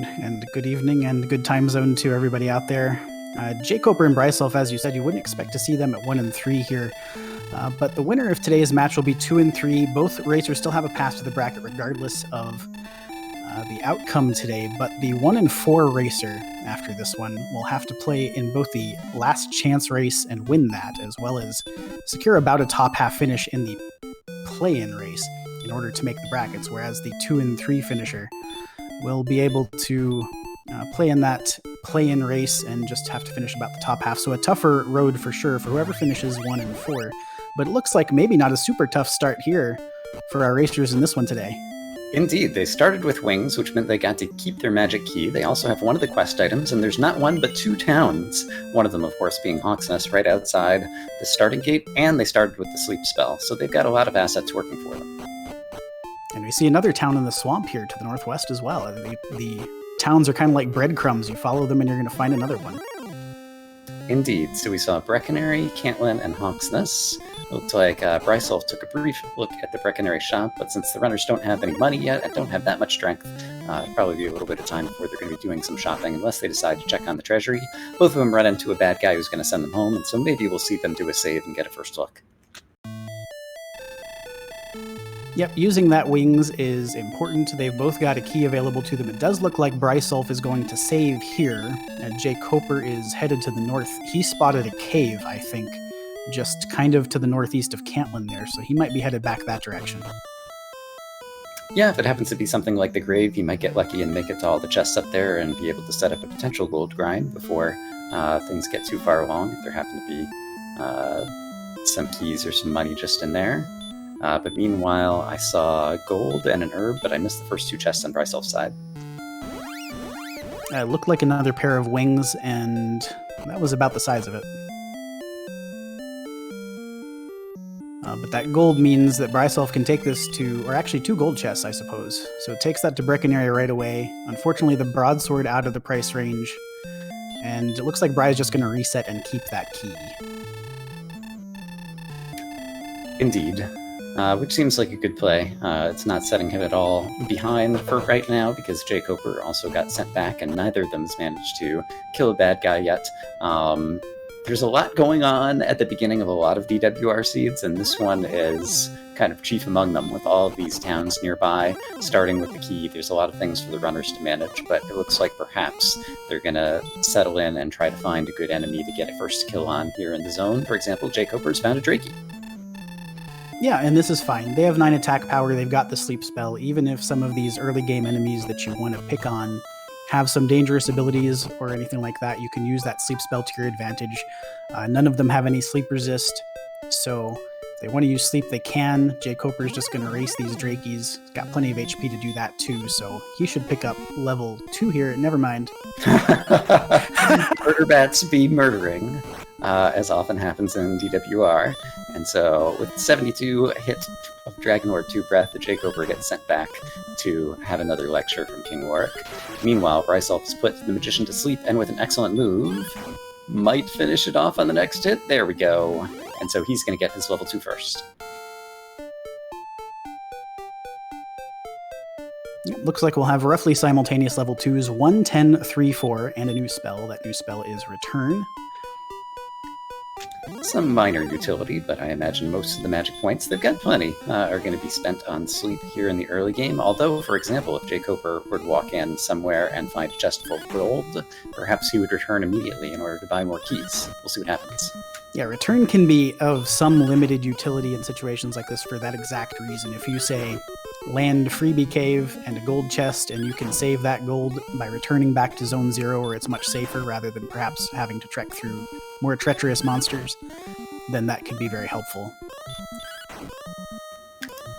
afternoon, and good evening, and good time zone to everybody out there. jkoper and brisulph, as you said, you wouldn't expect to see them at 1 and 3 here. But the winner of today's match will be 2 and 3. Both racers still have a pass to the bracket regardless of the outcome today. But the 1 and 4 racer after this one will have to play in both the last chance race and win that, as well as secure about a top half finish in the play-in race in order to make the brackets, whereas the 2 and 3 finisher will be able to play in that play-in race and just have to finish about the top half. So a tougher road for sure for whoever finishes 1 and 4. But it looks like maybe not a super tough start here for our racers in this one today. Indeed, they started with wings, which meant they got to keep their magic key. They also have one of the quest items, and there's not one but 2 towns. One of them, of course, being Hawk's Nest right outside the starting gate, and they started with the sleep spell. So they've got a lot of assets working for them. And we see another town in the swamp here to the northwest as well. The towns are kind of like breadcrumbs. You follow them and you're going to find another one. Indeed. So we saw Brecconary, Cantlin, and Hawk's Nest. Looked like brisulph took a brief look at the Brecconary shop, but since the runners don't have any money yet and don't have that much strength, it'll probably be a little bit of time before they're going to be doing some shopping unless they decide to check on the treasury. Both of them run into a bad guy who's going to send them home, and so maybe we'll see them do a save and get a first look. Yep, using that wings is important. They've both got a key available to them. It does look like brisulph is going to save here. jkoper is headed to the north. He spotted a cave, I think, just kind of to the northeast of Cantlin there, so he might be headed back that direction. Yeah, if it happens to be something like the grave, you might get lucky and make it to all the chests up there and be able to set up a potential gold grind before things get too far along, if there happen to be some keys or some money just in there. But meanwhile, I saw gold and an herb, but I missed the first 2 chests on brisulph's side. It looked like another pair of wings, and that was about the size of it. But that gold means that brisulph can take this to, or actually 2 gold chests, I suppose. So it takes that to Brecconary right away. Unfortunately, the broadsword out of the price range, and it looks like Bry's just going to reset and keep that key. Indeed. Which seems like a good play. It's not setting him at all behind for right now, because jkoper also got sent back, and neither of them has managed to kill a bad guy yet. There's a lot going on at the beginning of a lot of DWR seeds, and this one is kind of chief among them, with all of these towns nearby, starting with the key. There's a lot of things for the runners to manage, but it looks like perhaps they're going to settle in and try to find a good enemy to get a first kill on here in the zone. For example, jkoper's found a Drakey. Yeah, and this is fine. They have 9 attack power, they've got the sleep spell. Even if some of these early game enemies that you want to pick on have some dangerous abilities or anything like that, you can use that sleep spell to your advantage. None of them have any sleep resist, so if they want to use sleep, they can. jkoper is just going to race these Drakeys. He's got plenty of HP to do that too, so he should pick up level 2 here. Never mind. Murder bats be murdering, as often happens in DWR. And so with 72 hit of Dragon Lord 2 Breath, the jkoper gets sent back to have another lecture from King Warwick. Meanwhile, brisulph has put the magician to sleep, and with an excellent move, might finish it off on the next hit. There we go. And so he's going to get his level 2 first. Looks like we'll have roughly simultaneous level 2s, 1, 10, 3, 4, and a new spell. That new spell is Return. Some minor utility, but I imagine most of the magic points, they've got plenty, are going to be spent on sleep here in the early game. Although, for example, if jkoper were to walk in somewhere and find a chest full of gold, perhaps he would return immediately in order to buy more keys. We'll see what happens. Yeah, Return can be of some limited utility in situations like this for that exact reason. If you say, land freebie cave and a gold chest, and you can save that gold by returning back to zone 0 where it's much safer rather than perhaps having to trek through more treacherous monsters, then that could be very helpful.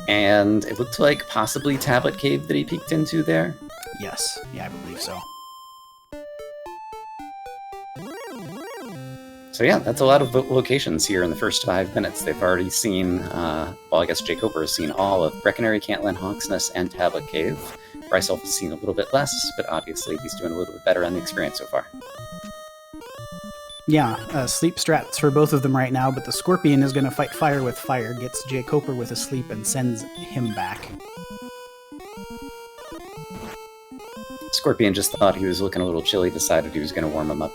And it looked like possibly Tablet Cave that he peeked into there? Yes, yeah, I believe so. So yeah, that's a lot of locations here in the first 5 minutes. They've already seen, well, I guess jkoper has seen all of Brecconary, Cantlin, Hawk's Nest, and Tablet Cave. brisulph has seen a little bit less, but obviously he's doing a little bit better on the experience so far. Yeah, sleep strats for both of them right now, but the Scorpion is going to fight fire with fire, gets jkoper with a sleep, and sends him back. Scorpion just thought he was looking a little chilly, decided he was going to warm him up.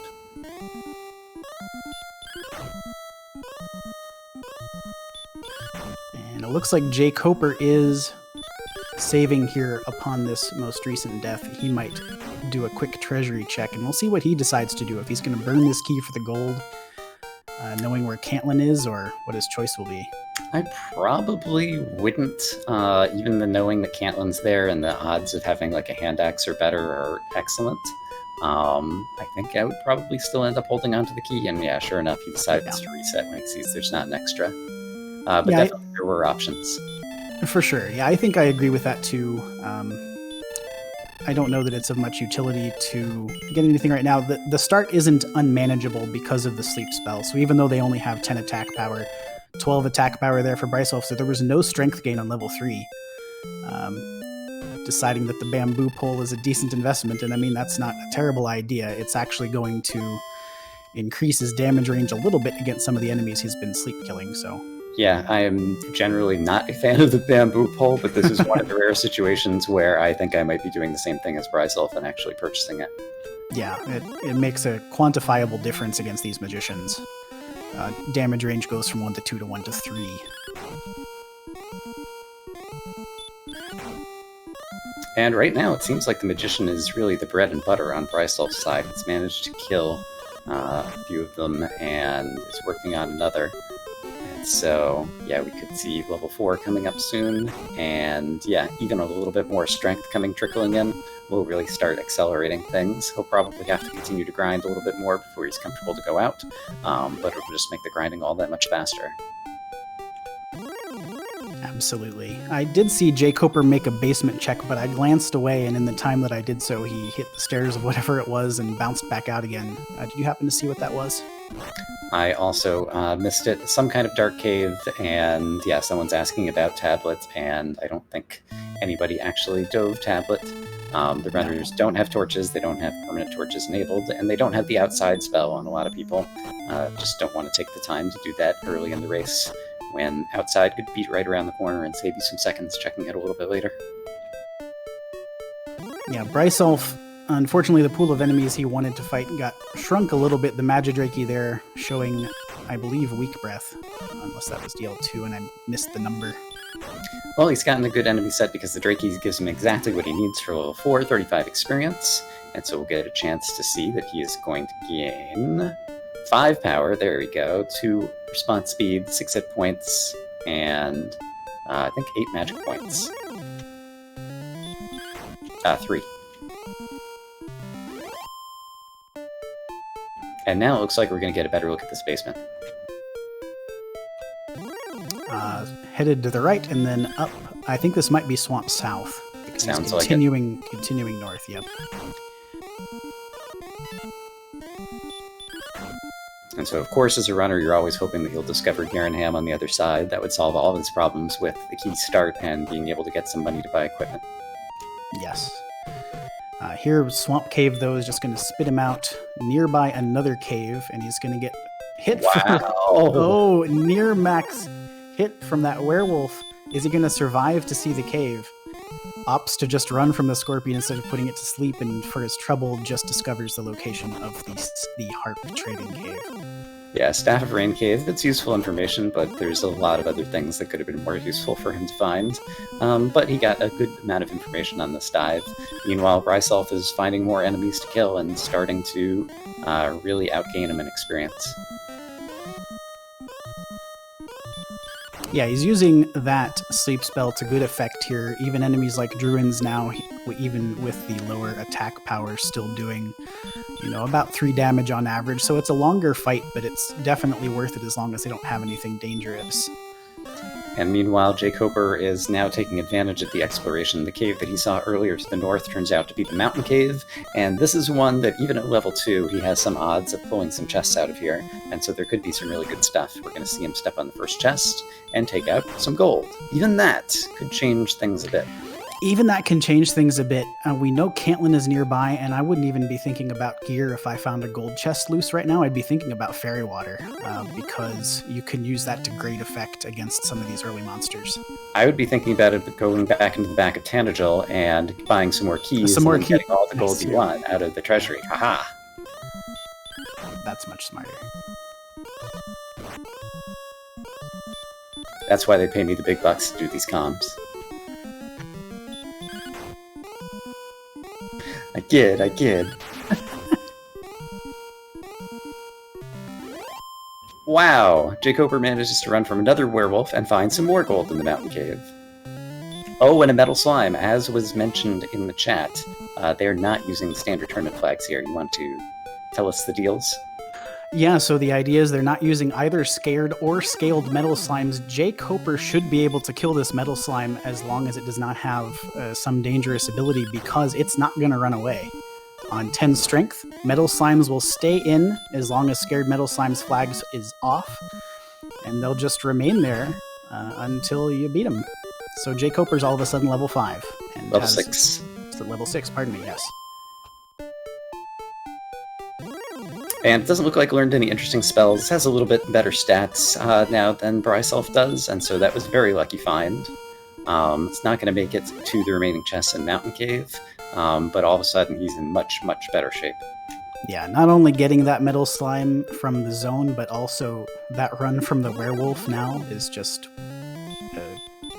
And it looks like jkoper is saving here upon this most recent death. He might do a quick treasury check, and we'll see what he decides to do. If he's going to burn this key for the gold, knowing where Cantlin is, or what his choice will be. I probably wouldn't, even the knowing that Cantlin's there and the odds of having like a hand axe or better are excellent. I think I would probably still end up holding onto the key, and yeah, sure enough, he decides to reset when he sees there's not an extra. But yeah, definitely there were options. For sure, yeah, I think I agree with that too. I don't know that it's of much utility to get anything right now. The start isn't unmanageable because of the sleep spell, so even though they only have 10 attack power, 12 attack power there for brisulph, so there was no strength gain on level 3. Deciding that the bamboo pole is a decent investment, and I mean, that's not a terrible idea. It's actually going to increase his damage range a little bit against some of the enemies he's been sleep killing, so... Yeah, I am generally not a fan of the bamboo pole, but this is one of the rare situations where I think I might be doing the same thing as brisulph and actually purchasing it. Yeah, it makes a quantifiable difference against these magicians. Damage range goes from 1 to 2 to 1 to 3. And right now, it seems like the magician is really the bread and butter on brisulph's side. He's managed to kill a few of them and is working on another. And so, yeah, we could see level 4 coming up soon. And yeah, even a little bit more strength trickling in will really start accelerating things. He'll probably have to continue to grind a little bit more before he's comfortable to go out, but it'll just make the grinding all that much faster. Absolutely. I did see jkoper make a basement check, but I glanced away, and in the time that I did so, he hit the stairs of whatever it was and bounced back out again. Did you happen to see what that was? I also missed it. Some kind of dark cave, and yeah, someone's asking about tablets, and I don't think anybody actually dove tablet. The runners don't have torches, they don't have permanent torches enabled, and they don't have the outside spell on a lot of people. Just don't want to take the time to do that early in the race, when outside could beat right around the corner and save you some seconds checking it a little bit later. Yeah, brisulph, unfortunately the pool of enemies he wanted to fight got shrunk a little bit. The Magidrake there showing, I believe, weak breath, unless that was DL2 and I missed the number. Well, he's gotten a good enemy set because the Drakey gives him exactly what he needs for level 4, 35 experience, and so we'll get a chance to see that he is going to gain 5 power, there we go, 2 response speed, 6 hit points, and I think 8 magic points. 3. And now it looks like we're going to get a better look at this basement. Headed to the right and then up. I think this might be Swamp South. Sounds continuing north, yep. And so, of course, as a runner, you're always hoping that you'll discover Garenham on the other side. That would solve all of his problems with the key start and being able to get some money to buy equipment. Yes. Here, Swamp Cave, though, is just going to spit him out nearby another cave, and he's going to get hit for near max hit from that werewolf. Is he going to survive to see the cave? Opts to just run from the scorpion instead of putting it to sleep, and for his trouble just discovers the location of the harp trading cave. Yeah, Staff of Rain Cave, that's useful information, but there's a lot of other things that could have been more useful for him to find. But he got a good amount of information on this dive. Meanwhile, brisulph is finding more enemies to kill and starting to really outgain him in experience. Yeah, he's using that sleep spell to good effect here. Even enemies like Druins now, even with the lower attack power, still doing, about 3 damage on average. So it's a longer fight, but it's definitely worth it as long as they don't have anything dangerous. And meanwhile, jkoper is now taking advantage of the exploration. The cave that he saw earlier to the north turns out to be the mountain cave, and this is one that even at level 2, he has some odds of pulling some chests out of here, and so there could be some really good stuff. We're going to see him step on the first chest and take out some gold. Even that could change things a bit. Even that can change things a bit. We know Cantlin is nearby, and I wouldn't even be thinking about gear if I found a gold chest loose right now. I'd be thinking about fairy water, because you can use that to great effect against some of these early monsters. I would be thinking about it going back into the back of Tanagal and buying some more keys and getting all the gold you want out of the treasury. Haha! That's much smarter. That's why they pay me the big bucks to do these comms. I kid. Wow! jkoper manages to run from another werewolf and find some more gold in the mountain cave. Oh, and a metal slime, as was mentioned in the chat. They're not using the standard tournament flags here. You want to tell us the deals? Yeah, so the idea is they're not using either scared or scaled metal slimes. jkoper should be able to kill this metal slime as long as it does not have some dangerous ability, because it's not going to run away. On 10 strength, metal slimes will stay in as long as scared metal slimes flags is off, and they'll just remain there until you beat them. So jkoper's all of a sudden level 5. And level 6. Level 6, pardon me, yes. And it doesn't look like learned any interesting spells. It has a little bit better stats now than brisulph does, and so that was a very lucky find. It's not going to make it to the remaining chests in Mountain Cave, but all of a sudden he's in much, much better shape. Yeah, not only getting that metal slime from the zone, but also that run from the werewolf now is just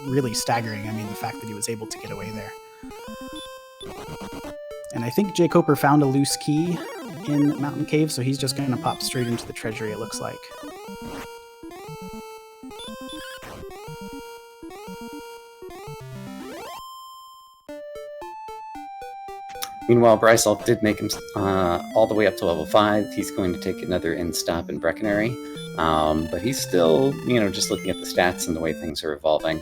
really staggering. I mean, the fact that he was able to get away there. And I think jkoper found a loose key in Mountain Cave, so he's just going to pop straight into the treasury, it looks like. Meanwhile, brisulph did make him all the way up to level 5. He's going to take another in-stop in Brecconary, but he's still, just looking at the stats and the way things are evolving,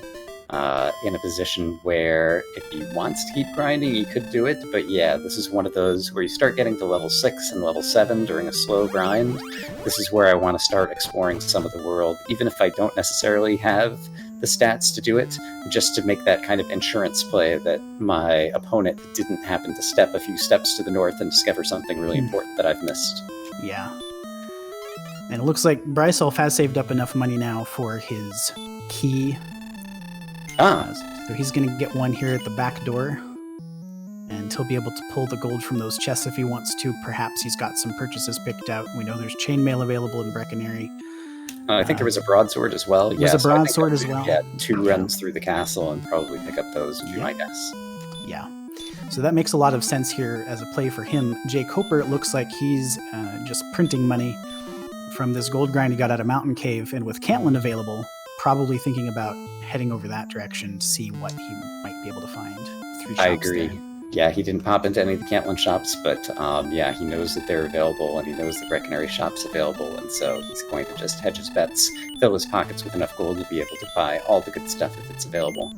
in a position where if he wants to keep grinding, he could do it, but yeah, this is one of those where you start getting to level 6 and level 7 during a slow grind. This is where I want to start exploring some of the world, even if I don't necessarily have the stats to do it, just to make that kind of insurance play that my opponent didn't happen to step a few steps to the north and discover something really important that I've missed. Yeah. And it looks like brisulph has saved up enough money now for his key. So he's going to get one here at the back door, and he'll be able to pull the gold from those chests if he wants to. Perhaps he's got some purchases picked out. We know there's chainmail available in Brecconary. I think there was a broadsword as well. There's a broadsword as well. Yeah, 2 runs through the castle and probably pick up those, would be my guess. Yeah. So that makes a lot of sense here as a play for him. jkoper, it looks like he's just printing money from this gold grind he got out of Mountain Cave, and with Cantlin available, probably thinking about heading over that direction to see what he might be able to find. 3 shops I agree. there. Yeah, he didn't pop into any of the Cantlin shops, but yeah, he knows that they're available, and he knows the Brecconary shop's available, and so he's going to just hedge his bets, fill his pockets with enough gold to be able to buy all the good stuff if it's available.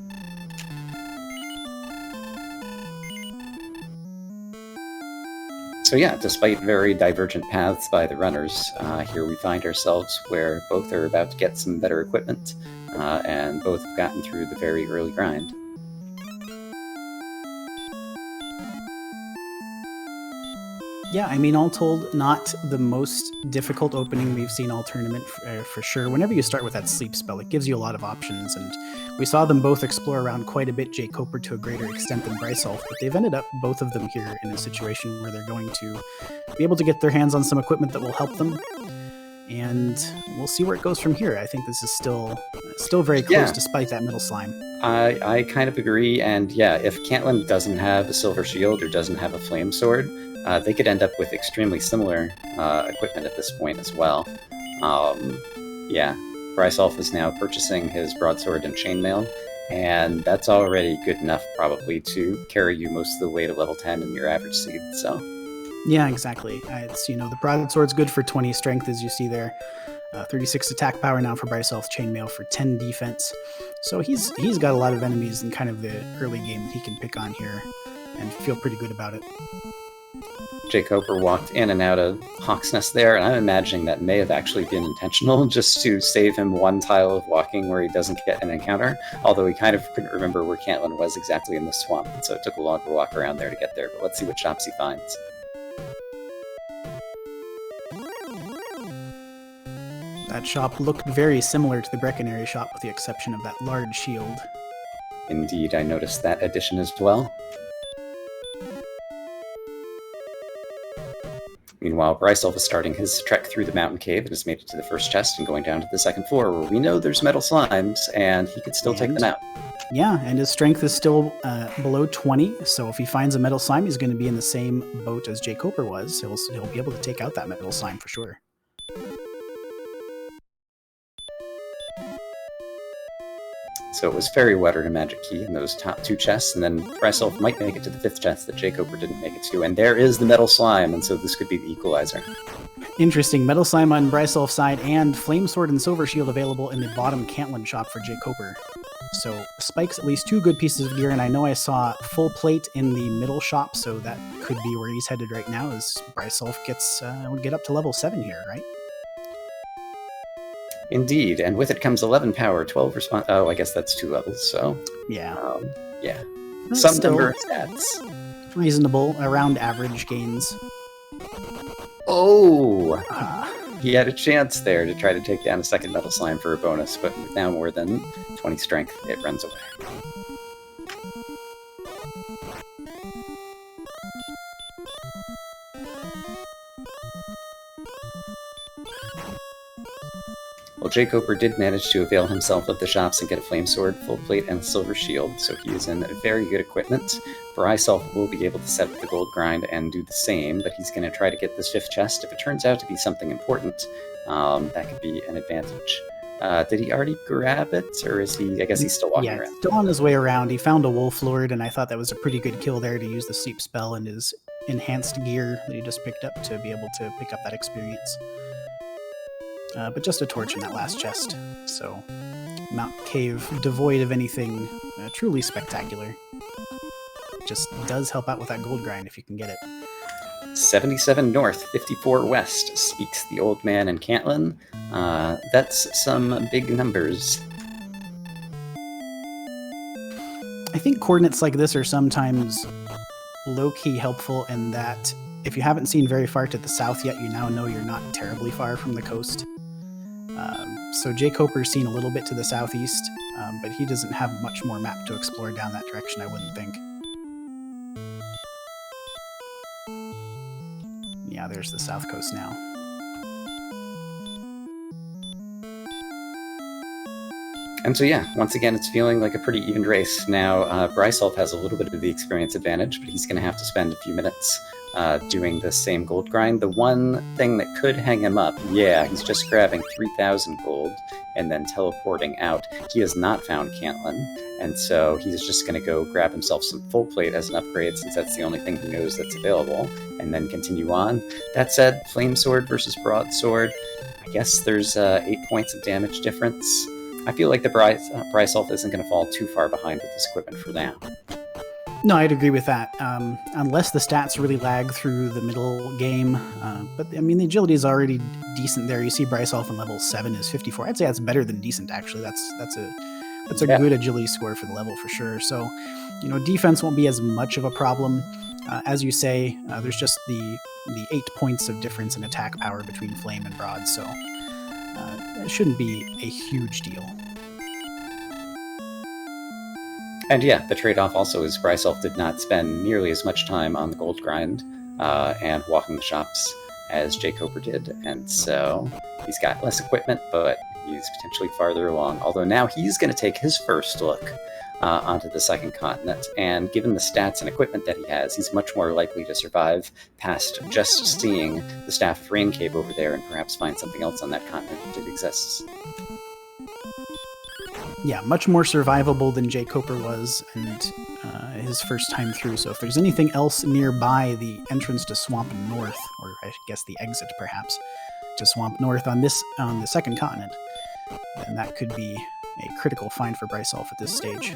So yeah, despite very divergent paths by the runners, here we find ourselves where both are about to get some better equipment, and both have gotten through the very early grind. Yeah, I mean, all told, not the most difficult opening we've seen all tournament for sure. Whenever you start with that sleep spell, it gives you a lot of options, and we saw them both explore around quite a bit, jkoper to a greater extent than brisulph, but they've ended up, both of them here, in a situation where they're going to be able to get their hands on some equipment that will help them, and we'll see where it goes from here. I think this is still very close despite that middle slime. I kind of agree, and yeah, if Cantlin doesn't have a silver shield or doesn't have a flame sword, they could end up with extremely similar equipment at this point as well. Yeah, brisulph is now purchasing his broadsword and chainmail, and that's already good enough probably to carry you most of the way to level 10 in your average seed, so... Yeah, exactly. It's, the broadsword's good for 20 strength, as you see there. 36 attack power now for brisulph, chainmail for 10 defense. So he's got a lot of enemies in kind of the early game that he can pick on here and feel pretty good about it. jkoper walked in and out of Hawk's Nest there, and I'm imagining that may have actually been intentional, just to save him one tile of walking where he doesn't get an encounter, although he kind of couldn't remember where Caitlin was exactly in the swamp, and so it took a longer walk around there to get there, but let's see what shops he finds. That shop looked very similar to the Brecconary shop with the exception of that large shield. Indeed, I noticed that addition as well. Meanwhile, brisulph is starting his trek through the mountain cave and has made it to the first chest and going down to the second floor, where we know there's metal slimes, and he could still take them out. Yeah, and his strength is still below 20, so if he finds a metal slime, he's going to be in the same boat as jkoper was. He'll be able to take out that metal slime for sure. So it was Fairy Water and a Magic Key in those top two chests, and then brisulph might make it to the fifth chest that jkoper didn't make it to, and there is the metal slime, and so this could be the equalizer. Interesting. Metal slime on brisulph's side, and flame sword and silver shield available in the bottom Caitlin shop for jkoper. So Spike's at least 2 good pieces of gear, and I know I saw full plate in the middle shop, so that could be where he's headed right now, as brisulph will get up to level 7 here, right? Indeed, and with it comes 11 power, 12 response. Oh, I guess that's 2 levels, so... Yeah. Yeah. That's Some still number of stats. reasonable, around average gains. Oh! He had a chance there to try to take down a second metal slime for a bonus, but with now more than 20 strength, it runs away. Well, jkoper did manage to avail himself of the shops and get a flame sword, full plate, and a silver shield, so he is in very good equipment. brisulph will be able to set up the gold grind and do the same, but he's going to try to get this fifth chest. If it turns out to be something important, that could be an advantage. Did he already grab it, or is he... I guess he's still walking around. Still on his way around. He found a wolf lord, and I thought that was a pretty good kill there to use the sleep spell and his enhanced gear that he just picked up to be able to pick up that experience. But just a torch in that last chest, so Mount Cave devoid of anything truly spectacular. Just does help out with that gold grind if you can get it. 77 north, 54 west, speaks the old man in Caitlin. That's some big numbers. I think coordinates like this are sometimes low-key helpful in that if you haven't seen very far to the south yet, you now know you're not terribly far from the coast. So jkoper's seen a little bit to the southeast, but he doesn't have much more map to explore down that direction, I wouldn't think. Yeah, there's the south coast now. And so yeah, once again, it's feeling like a pretty even race. Now, brisulph has a little bit of the experience advantage, but he's going to have to spend a few minutes doing the same gold grind. The one thing that could hang him up, yeah, he's just grabbing 3,000 gold and then teleporting out. He has not found Caitlin, and so he's just going to go grab himself some full plate as an upgrade, since that's the only thing he knows that's available, and then continue on. That said, flame sword versus broadsword, I guess there's 8 points of damage difference. I feel like the brisulph isn't going to fall too far behind with this equipment for now. No, I'd agree with that. Unless the stats really lag through the middle game. But, I mean, the agility is already decent there. You see brisulph on level 7 is 54. I'd say that's better than decent, actually. That's a good agility score for the level, for sure. So, defense won't be as much of a problem. As you say, there's just the 8 points of difference in attack power between flame and broad, so it shouldn't be a huge deal. And yeah, the trade-off also is brisulph did not spend nearly as much time on the gold grind and walking the shops as jkoper did, and so he's got less equipment, but he's potentially farther along. Although now he's going to take his first look onto the second continent, and given the stats and equipment that he has, he's much more likely to survive past just seeing the Staff of Rain cave over there and perhaps find something else on that continent if it exists. Yeah, much more survivable than jkoper was, and his first time through. So if there's anything else nearby the entrance to Swamp North, or I guess the exit perhaps, to Swamp North on the second continent, then that could be a critical find for brisulph at this stage.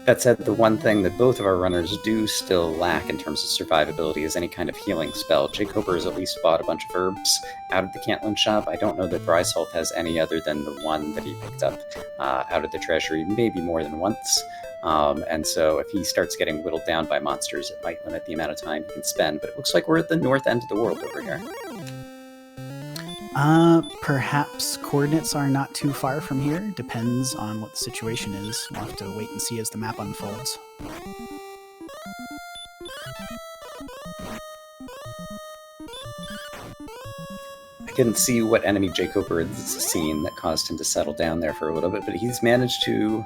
That said, the one thing that both of our runners do still lack in terms of survivability is any kind of healing spell. jkoper has at least bought a bunch of herbs out of the Cantlin shop. I don't know that brisulph has any other than the one that he picked up out of the treasury, maybe more than once. And so if he starts getting whittled down by monsters, it might limit the amount of time he can spend. But it looks like we're at the north end of the world over here. Perhaps coordinates are not too far from here. Depends on what the situation is. We'll have to wait and see as the map unfolds. I couldn't see what enemy jkoper had seen that caused him to settle down there for a little bit, but he's managed to...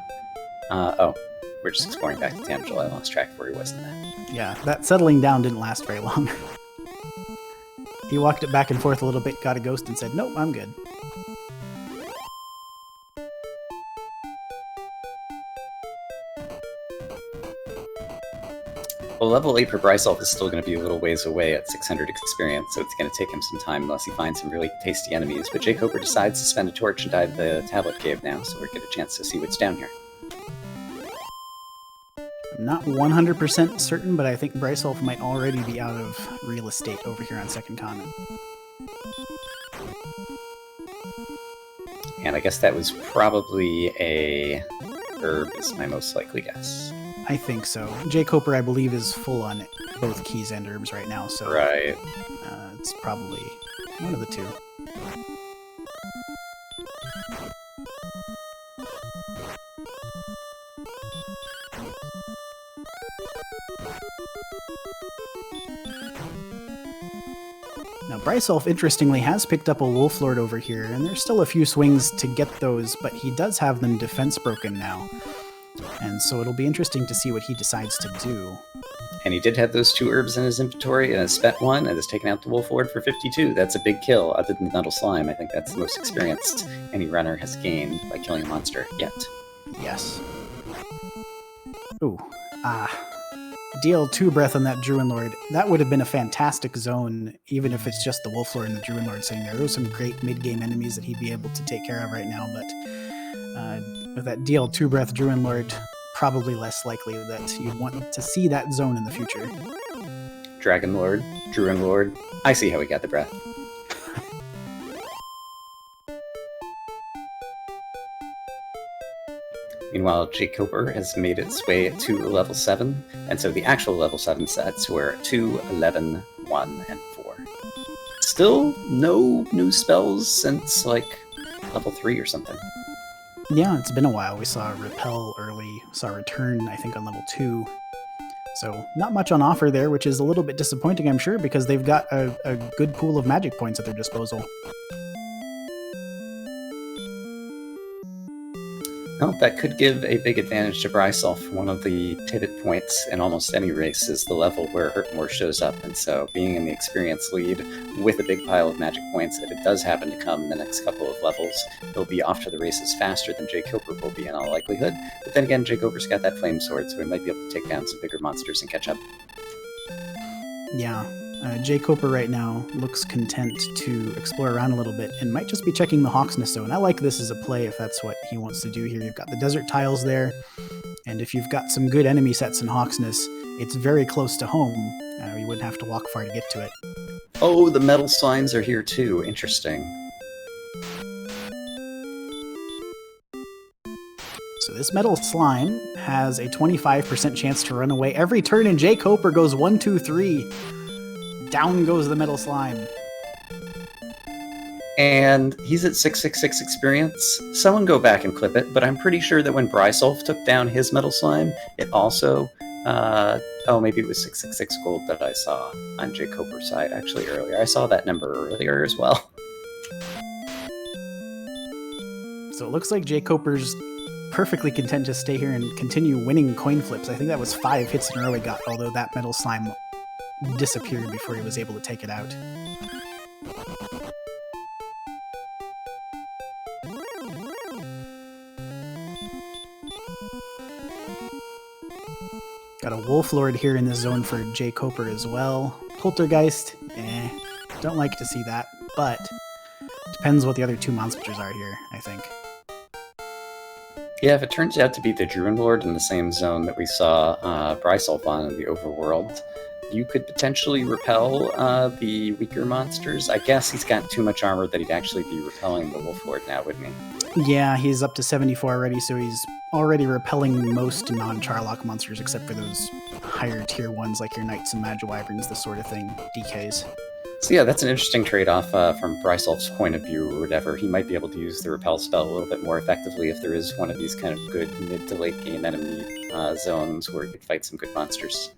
we're just exploring back to Tangel. I lost track of where he was in that. Yeah, that settling down didn't last very long. He walked it back and forth a little bit, got a ghost, and said, nope, I'm good. Well, level 8 for brisulph is still going to be a little ways away at 600 experience, so it's going to take him some time unless he finds some really tasty enemies. But jkoper decides to spend a torch and dive the tablet cave now, so we'll get a chance to see what's down here. I'm not 100% certain, but I think brisulph might already be out of real estate over here on Second Continent. And I guess that was probably a herb is my most likely guess. I think so. jkoper, I believe, is full on both keys and herbs right now, so right. It's probably one of the two. Now, brisulph, interestingly, has picked up a wolf lord over here, and there's still a few swings to get those, but he does have them defense broken now. And so it'll be interesting to see what he decides to do. And he did have those 2 herbs in his inventory, and has spent 1, and has taken out the wolf lord for 52. That's a big kill, other than the metal slime. I think that's the most experience any runner has gained by killing a monster yet. Yes. Ooh. DL2 breath on that Druid Lord. That would have been a fantastic zone, even if it's just the Wolf Lord and the Druid Lord sitting there. Those are some great mid-game enemies that he'd be able to take care of right now, but with that DL2 breath Druid Lord, probably less likely that you'd want to see that zone in the future. Dragon Lord, Druid Lord. I see how he got the breath. Meanwhile, jkoper has made its way to level 7, and so the actual level 7 sets were 2, 11, 1, and 4. Still no new spells since, like, level 3 or something. Yeah, it's been a while. We saw Repel early, saw Return, I think, on level 2. So not much on offer there, which is a little bit disappointing, I'm sure, because they've got a good pool of magic points at their disposal. Well, that could give a big advantage to brisulph. One of the pivot points in almost any race is the level where Hurtmore shows up, and so being in the experience lead with a big pile of magic points, if it does happen to come in the next couple of levels, he'll be off to the races faster than jkoper will be in all likelihood. But then again, jkoper's got that flame sword, so he might be able to take down some bigger monsters and catch up. Yeah. jkoper right now looks content to explore around a little bit and might just be checking the Hawksness zone. I like this as a play if that's what he wants to do here. You've got the desert tiles there, and if you've got some good enemy sets in Hawksness, it's very close to home. You wouldn't have to walk far to get to it. Oh, the metal slimes are here too. Interesting. So this metal slime has a 25% chance to run away every turn, and jkoper goes 1, 2, 3. Down goes the metal slime. And he's at 666 experience. Someone go back and clip it, but I'm pretty sure that when brisulph took down his metal slime, it also... maybe it was 666 gold that I saw on jkoper's side actually earlier. I saw that number earlier as well. So it looks like jkoper's perfectly content to stay here and continue winning coin flips. I think that was 5 hits in a row he got, although that metal slime disappeared before he was able to take it out. Got a Wolf Lord here in this zone for jkoper as well. Poltergeist, don't like to see that, but depends what the other 2 monsters are here, I think. Yeah, if it turns out to be the Druid Lord in the same zone that we saw brisulph on in the overworld, you could potentially repel the weaker monsters. I guess he's got too much armor that he'd actually be repelling the Wolf Lord now, wouldn't he? Yeah, he's up to 74 already, so he's already repelling most non-Charlock monsters except for those higher tier ones like your Knights and Magiwyverns, this sort of thing, DKs. So yeah, that's an interesting trade-off from brisulph's point of view or whatever. He might be able to use the repel spell a little bit more effectively if there is one of these kind of good mid to late game enemy zones where he could fight some good monsters.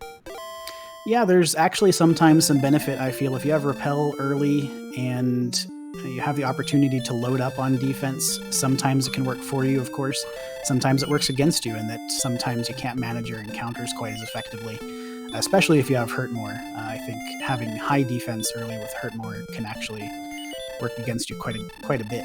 Yeah, there's actually sometimes some benefit, I feel, if you have repel early and you have the opportunity to load up on defense. Sometimes it can work for you, of course. Sometimes it works against you, and that sometimes you can't manage your encounters quite as effectively, especially if you have Hurt More. I think having high defense early with Hurt More can actually work against you quite a bit.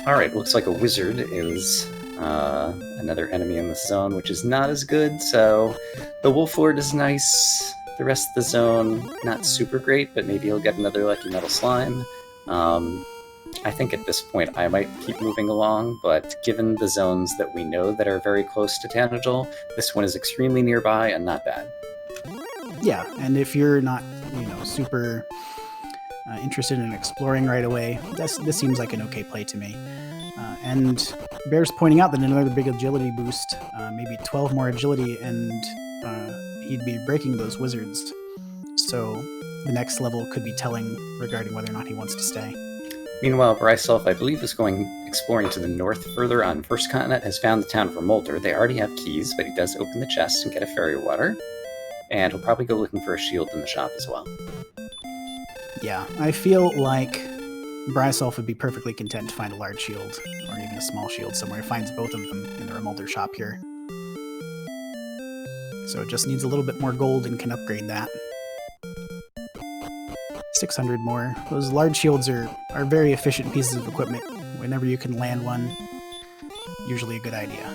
Alright, looks like a wizard is another enemy in this zone, which is not as good, so the Wolf Lord is nice. The rest of the zone, not super great, but maybe he'll get another Lucky Metal Slime. I think at this point I might keep moving along, but given the zones that we know that are very close to Tanagel, this one is extremely nearby and not bad. Yeah, and if you're not, super interested in exploring right away, this seems like an okay play to me. And Bear's pointing out that another big agility boost, maybe 12 more agility, and he'd be breaking those wizards. So the next level could be telling regarding whether or not he wants to stay. Meanwhile, brisulph, I believe, is going exploring to the north further on First Continent, has found the town of Remolder. They already have keys, but he does open the chest and get a fairy water. And he'll probably go looking for a shield in the shop as well. Yeah, I feel like brisulph would be perfectly content to find a large shield, or even a small shield somewhere. He finds both of them in the Remolder shop here. So it just needs a little bit more gold and can upgrade that. 600 more. Those large shields are very efficient pieces of equipment. Whenever you can land one, usually a good idea.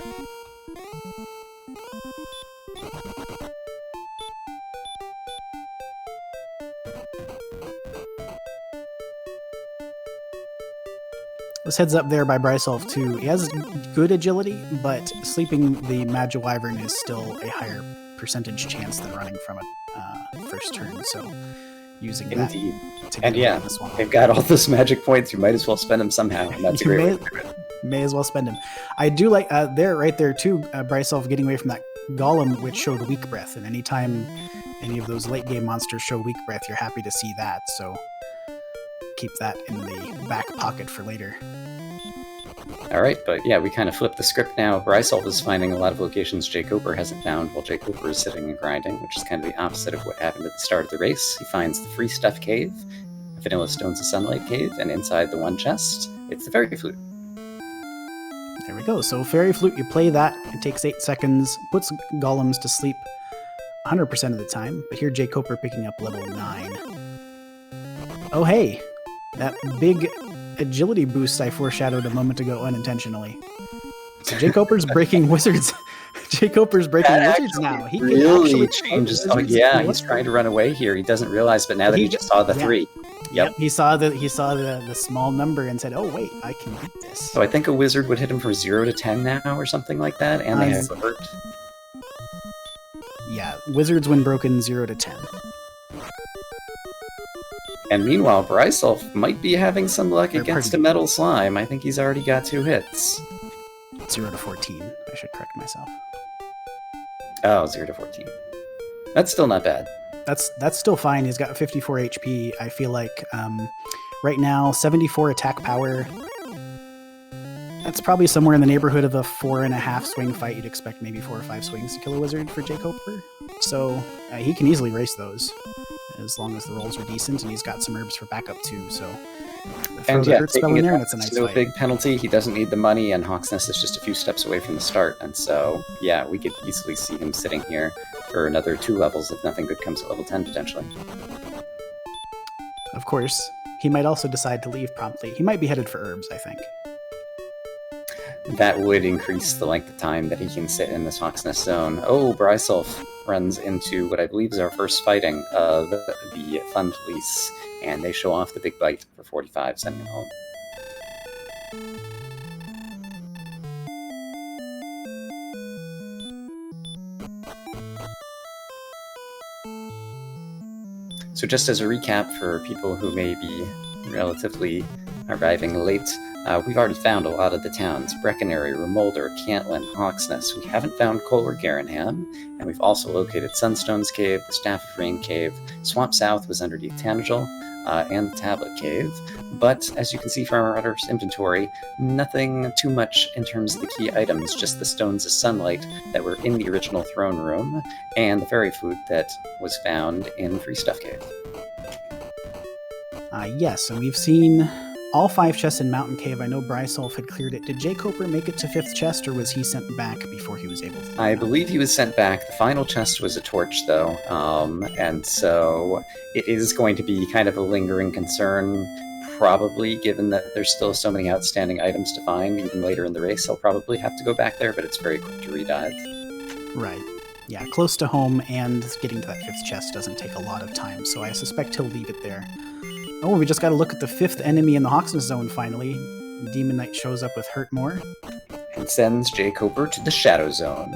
This heads up there by brisulph too. He has good agility, but sleeping the Magiwyvern is still a higher percentage chance than running from a first turn, so using that Indeed. to And get yeah, this one. they've got all those magic points, you might as well spend them somehow, and that's a great way to do it. May as well spend them. I do like right there too, brisulph getting away from that golem, which showed weak breath, and anytime any of those late game monsters show weak breath, you're happy to see that, so keep that in the back pocket for later. Alright, but yeah, we kind of flipped the script now. brisulph is finding a lot of locations jkoper hasn't found, while jkoper is sitting and grinding, which is kind of the opposite of what happened at the start of the race. He finds the Free Stuff Cave, Vanilla Stones of Sunlight Cave, and inside the one chest, it's the Fairy Flute. There we go. So Fairy Flute, you play that, it takes 8 seconds, puts golems to sleep 100% of the time, but here jkoper picking up level 9. Oh hey, that big agility boost I foreshadowed a moment ago unintentionally. So jkoper's breaking wizards. jkoper's breaking wizards now. He really can actually changes. Oh yeah, he's trying to run away here. He doesn't realize, but now that he just saw the 3. Yep. He saw the small number and said, "Oh wait, I can beat this." So I think a wizard would hit him from 0 to 10 now, or something like that, and they have hurt. Yeah, wizards when broken 0 to 10. And meanwhile, brisulph might be having some luck against a metal slime. I think he's already got 2 hits. 0 to 14. I should correct myself. Oh, 0 to 14. That's still not bad. That's still fine. He's got 54 HP. I feel like right now 74 attack power. That's probably somewhere in the neighborhood of a 4.5 swing fight. You'd expect maybe 4 or 5 swings to kill a wizard for jkoper. So he can easily race those as long as the rolls are decent, and he's got some herbs for backup too. So and yeah, taking it there, that's a nice no fight. Big penalty. He doesn't need the money, and Hawksnest is just a few steps away from the start. And so yeah, we could easily see him sitting here for another 2 levels if nothing good comes at level 10 potentially. Of course, he might also decide to leave promptly. He might be headed for herbs, I think. That would increase the length of time that he can sit in this Hawk's Nest zone. Oh, brisulph runs into what I believe is our first fighting of the Fun Police, and they show off the big bite for 45, sending him home. So just as a recap for people who may be relatively arriving late, we've already found a lot of the towns: Breckenary, Remolder, Cantlin, Hawksnest. We haven't found Cole or Garanham, and we've also located Sunstone's Cave, the Staff of Rain Cave. Swamp South was underneath Tangel, and the Tablet Cave. But as you can see from our runner's inventory, nothing too much in terms of the key items, just the Stones of Sunlight that were in the original throne room, and the fairy food that was found in Free Stuff Cave. Yes, and we've seen all 5 chests in Mountain Cave. I know brisulph had cleared it. Did jkoper make it to 5th chest, or was he sent back before he was able to? I believe he was sent back. The final chest was a torch, though, and so it is going to be kind of a lingering concern, probably, given that there's still so many outstanding items to find, even later in the race. He'll probably have to go back there, but it's very quick to redive. Right. Yeah, close to home, and getting to that 5th chest doesn't take a lot of time, so I suspect he'll leave it there. Oh, we just got to look at the 5th enemy in the Hawksnest zone, finally. Demon Knight shows up with Hurtmore. And sends jkoper to the Shadow Zone.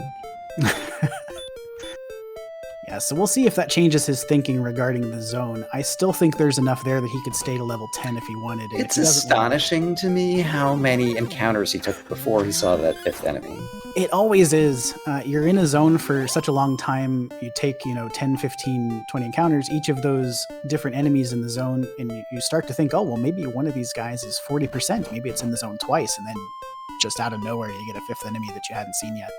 Yeah, so we'll see if that changes his thinking regarding the zone. I still think there's enough there that he could stay to level 10 if he wanted. And it's astonishing to me how many encounters he took before he saw that 5th enemy. It always is. You're in a zone for such a long time. You take, 10, 15, 20 encounters, each of those different enemies in the zone, and you start to think, oh, well, maybe one of these guys is 40%. Maybe it's in the zone twice, and then just out of nowhere, you get a 5th enemy that you hadn't seen yet.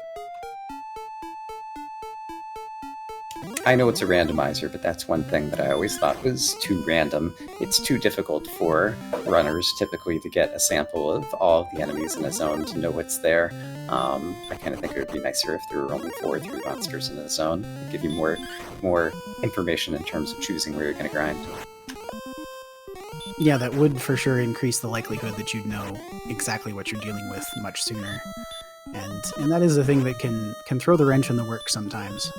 I know it's a randomizer, but that's one thing that I always thought was too random. It's too difficult for runners typically to get a sample of all of the enemies in a zone to know what's there. I kind of think it would be nicer if there were only 4 or 3 monsters in a zone. It'd give you more information in terms of choosing where you're going to grind. Yeah, that would for sure increase the likelihood that you'd know exactly what you're dealing with much sooner. And that is a thing that can throw the wrench in the works sometimes.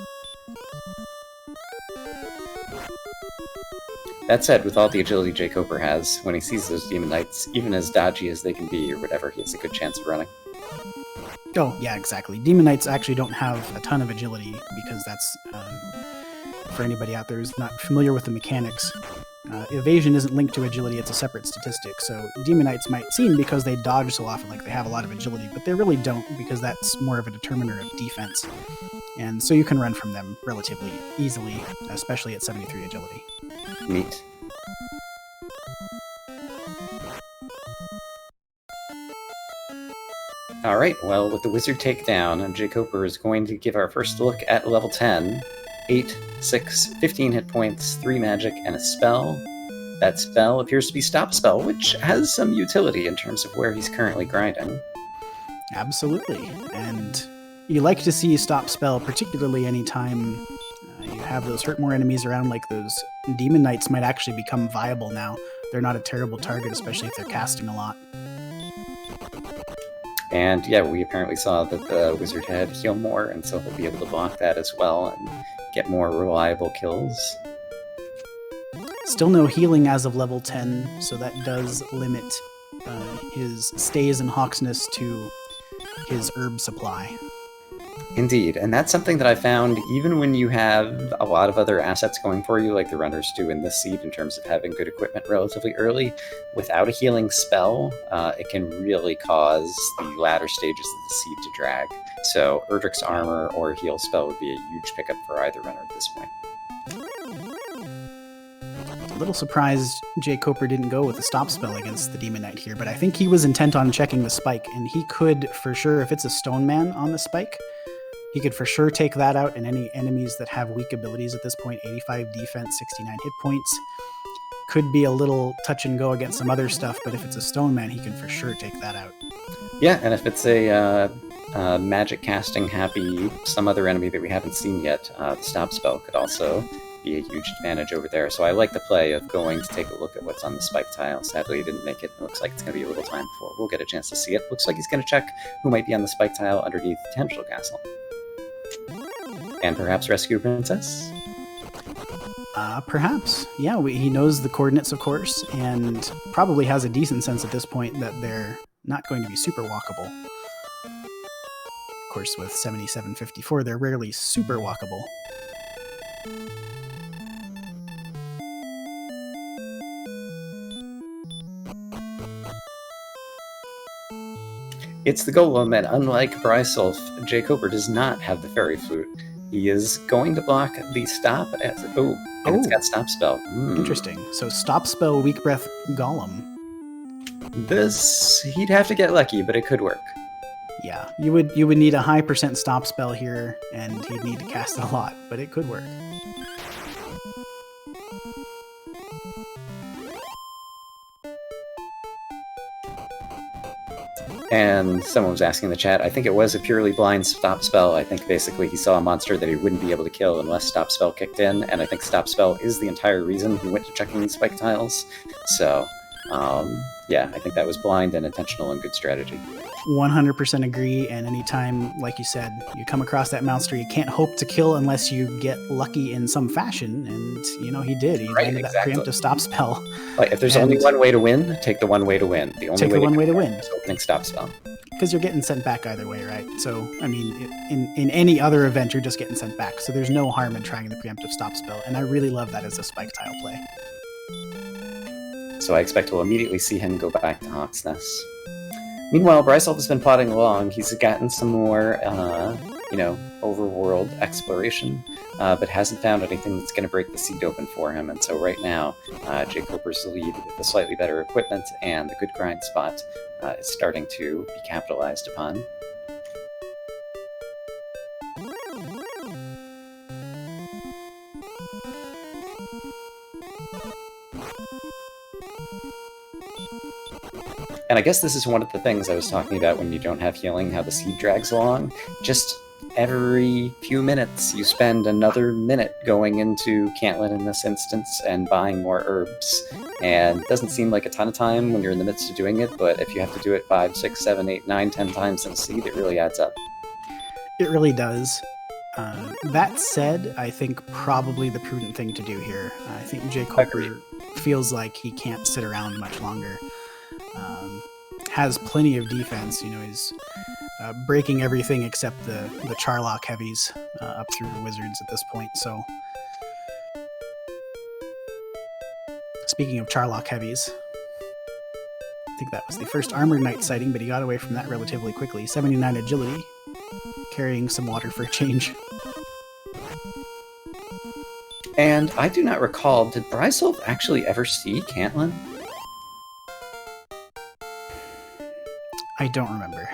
That said, with all the agility jkoper has, when he sees those Demon Knights, even as dodgy as they can be or whatever, he has a good chance of running. Oh, yeah, exactly. Demon Knights actually don't have a ton of agility, because that's, for anybody out there who's not familiar with the mechanics, evasion isn't linked to agility, it's a separate statistic. So Demon Knights might seem, because they dodge so often, like they have a lot of agility, but they really don't, because that's more of a determiner of defense. And so you can run from them relatively easily, especially at 73 agility. Neat. Alright, well, with the wizard takedown, jkoper is going to give our first look at level 10. 8, 6, 15 hit points, 3 magic, and a spell. That spell appears to be Stop Spell, which has some utility in terms of where he's currently grinding. Absolutely. And you like to see Stop Spell, particularly anytime you have those hurt more enemies around, like those Demon Knights might actually become viable now. They're not a terrible target, especially if they're casting a lot. And yeah, we apparently saw that the wizard had heal more, and so he'll be able to block that as well and get more reliable kills. Still no healing as of level 10, so that does limit his stays in Hawksnest to his herb supply. Indeed, and that's something that I found even when you have a lot of other assets going for you, like the runners do in this seed in terms of having good equipment relatively early. Without a healing spell, it can really cause the latter stages of the seed to drag. So Erdrick's armor or heal spell would be a huge pickup for either runner at this point. A little surprised jkoper didn't go with the Stop Spell against the Demon Knight here, but I think he was intent on checking the spike, and he could for sure, if it's a Stone Man on the spike, he could for sure take that out, and any enemies that have weak abilities at this point, 85 defense, 69 hit points, could be a little touch and go against some other stuff, but if it's a Stone Man, he can for sure take that out. Yeah, and if it's a magic casting happy, some other enemy that we haven't seen yet, the Stop Spell could also be a huge advantage over there. So I like the play of going to take a look at what's on the spike tile. Sadly, he didn't make it. It looks like it's going to be a little time before we'll get a chance to see it. Looks like he's going to check who might be on the spike tile underneath the Tangential Castle. And perhaps rescue a princess? Perhaps. Yeah, he knows the coordinates, of course, and probably has a decent sense at this point that they're not going to be super walkable. Of course, with 7754, they're rarely super walkable. It's the Golem, and unlike brisulph, jkoper does not have the Fairy Flute. He is going to block the stop as it's got stop spell. Interesting. So stop spell, weak breath, golem. This he'd have to get lucky, but it could work. Yeah, you would need a high % stop spell here, and he'd need to cast a lot, but it could work. And someone was asking in the chat, I think it was a purely blind stop spell. I think basically he saw a monster that he wouldn't be able to kill unless stop spell kicked in, and I think stop spell is the entire reason he went to checking these spike tiles. So, yeah, I think that was blind and intentional and good strategy. 100% agree, and anytime, like you said, you come across that monster, you can't hope to kill unless you get lucky in some fashion, and, you know, he did. He landed that preemptive stop spell. Like, if there's only one way to win, take the one way to win. The only way to win is opening stop spell. Because you're getting sent back either way, right? So, I mean, in any other event, you're just getting sent back, so there's no harm in trying the preemptive stop spell, and I really love that as a spike tile play. So I expect we'll immediately see him go back to Hawk's Nest. Meanwhile, brisulph has been plodding along. He's gotten some more, overworld exploration, but hasn't found anything that's going to break the seed open for him. And so right now, jkoper's lead with the slightly better equipment and the good grind spot is starting to be capitalized upon. And I guess this is one of the things I was talking about when you don't have healing, how the seed drags along. Just every few minutes, you spend another minute going into Cantlin in this instance and buying more herbs. And it doesn't seem like a ton of time when you're in the midst of doing it, but if you have to do it 5, 6, 7, 8, 9, 10 times in a seed, it really adds up. It really does. That said, I think probably the prudent thing to do here. I think jkoper feels like he can't sit around much longer. Has plenty of defense. You know, he's breaking everything except the Charlock heavies up through the wizards at this point. So, speaking of Charlock heavies, I think that was the first Armored Knight sighting, but he got away from that relatively quickly. 79 agility, carrying some water for a change. And I do not recall, did brisulph actually ever see Cantlin? I don't remember.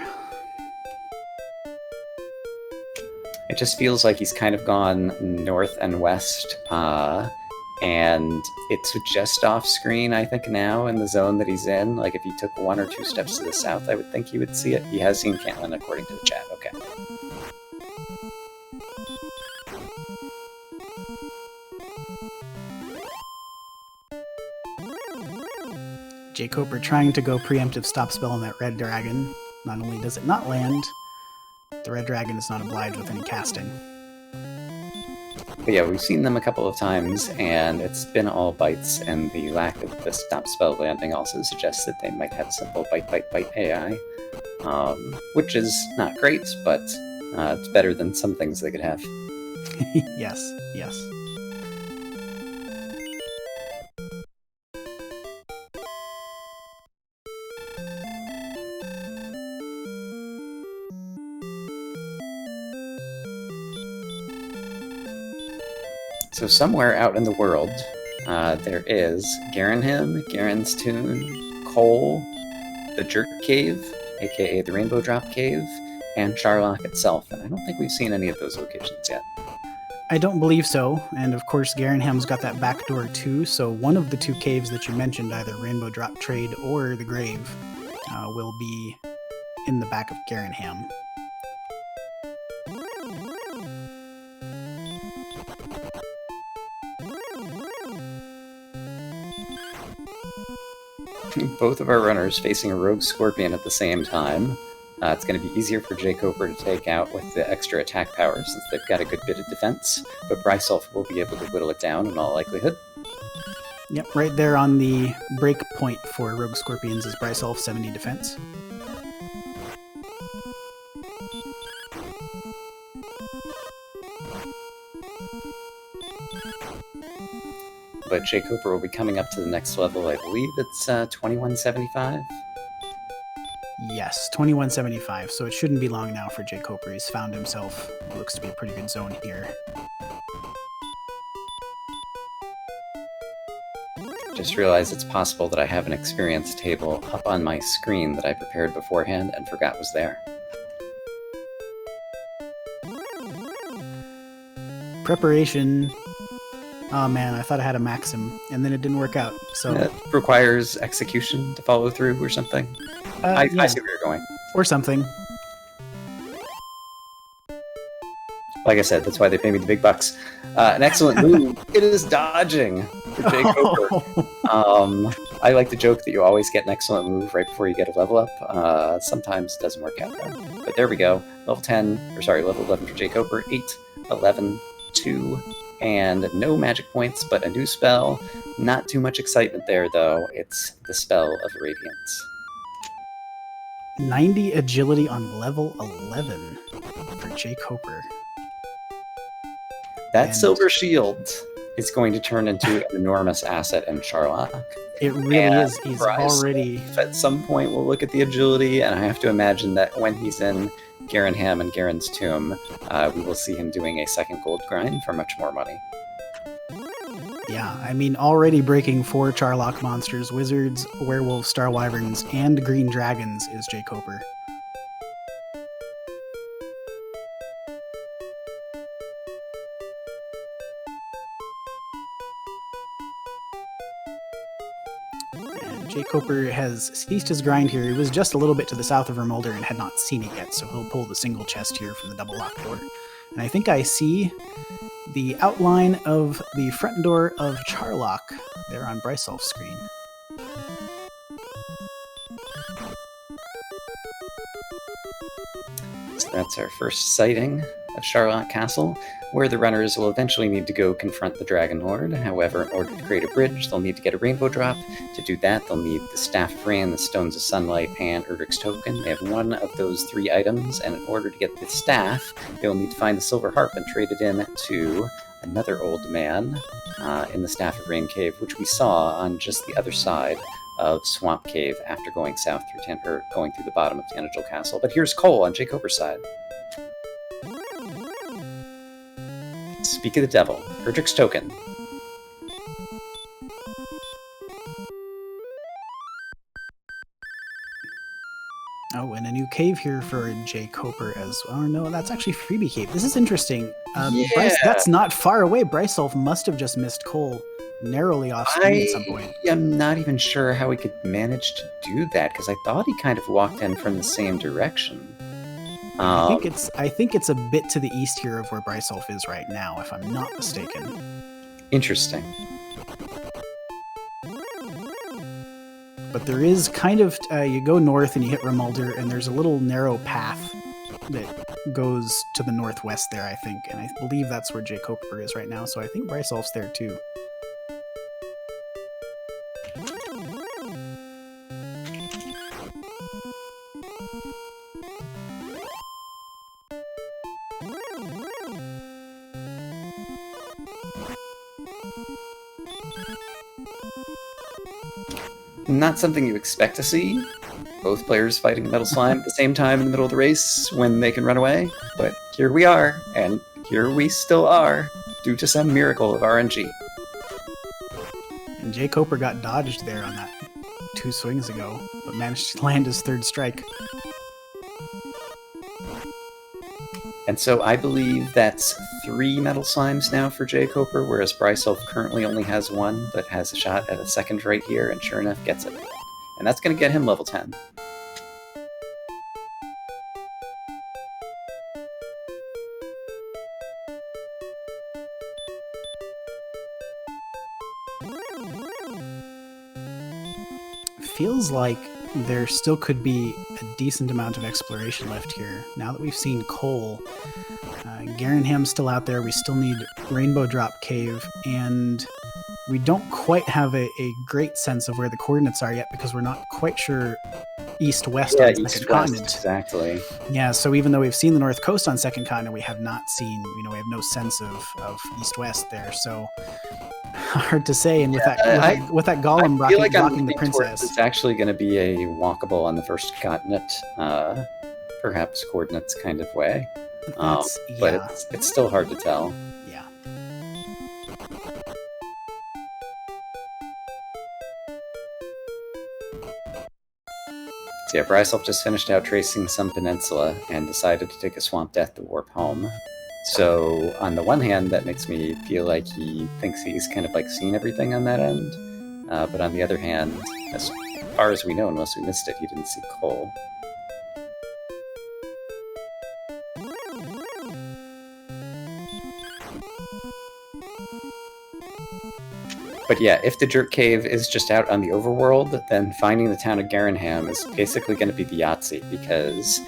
It just feels like he's kind of gone north and west, and it's just off screen, I think, now in the zone that he's in. Like, if he took 1 or 2 steps to the south, I would think he would see it. He has seen Cantlin, according to the chat. Okay. jkoper trying to go preemptive stop spell on that red dragon. Not only does it not land, the red dragon is not obliged with any casting. But yeah, we've seen them a couple of times, and it's been all bites, and the lack of the stop spell landing also suggests that they might have simple bite AI, which is not great, but it's better than some things they could have. Yes. So somewhere out in the world, there is Garenham, Garen's Tune, Cole, the Jerk Cave, aka the Rainbow Drop Cave, and Charlock itself, and I don't think we've seen any of those locations yet. I don't believe so, and of course Garenham's got that back door too, so one of the 2 caves that you mentioned, either Rainbow Drop Trade or the Grave, will be in the back of Garenham. Both of our runners facing a rogue scorpion at the same time. It's going to be easier for jkoper to take out with the extra attack power since they've got a good bit of defense, but brisulph will be able to whittle it down in all likelihood. Yep, right there on the break point for rogue scorpions is brisulph, 70 defense. But jkoper will be coming up to the next level. I believe it's 2175. Yes, 2175, so it shouldn't be long now for jkoper. He's found himself what looks to be a pretty good zone here. Just realized it's possible that I have an experience table up on my screen that I prepared beforehand and forgot was there. Preparation. Oh man, I thought I had a maxim, and then it didn't work out. So It requires execution to follow through or something. I see where you're going. Or something. Like I said, that's why they pay me the big bucks. An excellent move. It is dodging for jkoper. I like to joke that you always get an excellent move right before you get a level up. Sometimes it doesn't work out though. But there we go. Level 11 for jkoper. 8, 11, 2, and no magic points, but a new spell. Not too much excitement there though. It's the Spell of Radiance. 90 agility on level 11 for jkoper. That silver shield is going to turn into an enormous asset in Charlock. It really is. He's already... At some point, we'll look at the agility, and I have to imagine that when he's in Garenham and Garen's Tomb, we will see him doing a second gold grind for much more money. Yeah, I mean, already breaking 4 Charlock monsters, wizards, werewolves, star wyverns, and green dragons is jkoper. jkoper has ceased his grind here. He was just a little bit to the south of Remolder and had not seen it yet, so he'll pull the single chest here from the double lock door. And I think I see the outline of the front door of Charlock there on brisulph's screen. So that's our first sighting of Charlock Castle, where the runners will eventually need to go confront the Dragon Lord. However, in order to create a bridge, they'll need to get a rainbow drop. To do that, they'll need the Staff of Rain, the Stones of Sunlight, and Erdrick's Token. They have one of those 3 items, and in order to get the staff, they'll need to find the Silver Harp and trade it in to another old man in the Staff of Rain cave, which we saw on just the other side of Swamp Cave after going south through going through the bottom of Tanagel Castle. But here's Cole on jkoper's side. Speak of the Devil, Erdrick's Token. Oh, and a new cave here for jkoper as well. Oh, no, that's actually Freebie Cave. This is interesting. Bryce, that's not far away. brisulph must have just missed Cole narrowly off screen at some point. I'm not even sure how he could manage to do that, because I thought he kind of walked in from the same direction. I think it's a bit to the east here of where brisulph is right now, if I'm not mistaken. Interesting. But there is kind of, you go north and you hit Remolder, and there's a little narrow path that goes to the northwest there, I think. And I believe that's where jkoper is right now, so I think brisulph's there too. Not something you expect to see. Both players fighting Metal Slime at the same time in the middle of the race when they can run away. But here we are, and here we still are, due to some miracle of RNG. And jkoper got dodged there on that 2 swings ago, but managed to land his 3rd strike. And so I believe that's 3 Metal Slimes now for jkoper, whereas brisulph currently only has 1, but has a shot at a 2nd right here, and sure enough gets it. And that's going to get him level 10. feels like there still could be a decent amount of exploration left here. Now that we've seen coal, Garenham's still out there. We still need Rainbow Drop Cave, and we don't quite have a great sense of where the coordinates are yet because we're not quite sure east-west on Second Continent. Exactly. Yeah, so even though we've seen the North Coast on Second Continent, we have not seen, we have no sense of east-west there. So hard to say. And with that golem blocking the princess, it's actually going to be a walkable on the first continent, perhaps coordinates kind of way. But it's still hard to tell. Yeah. So yeah, brisulph just finished out tracing some peninsula and decided to take a swamp death to warp home. So on the one hand, that makes me feel like he thinks he's kind of like seen everything on that end. But on the other hand, as far as we know, unless we missed it, he didn't see coal. But yeah, if the Jerk Cave is just out on the overworld, then finding the town of Garenham is basically going to be the Yahtzee, because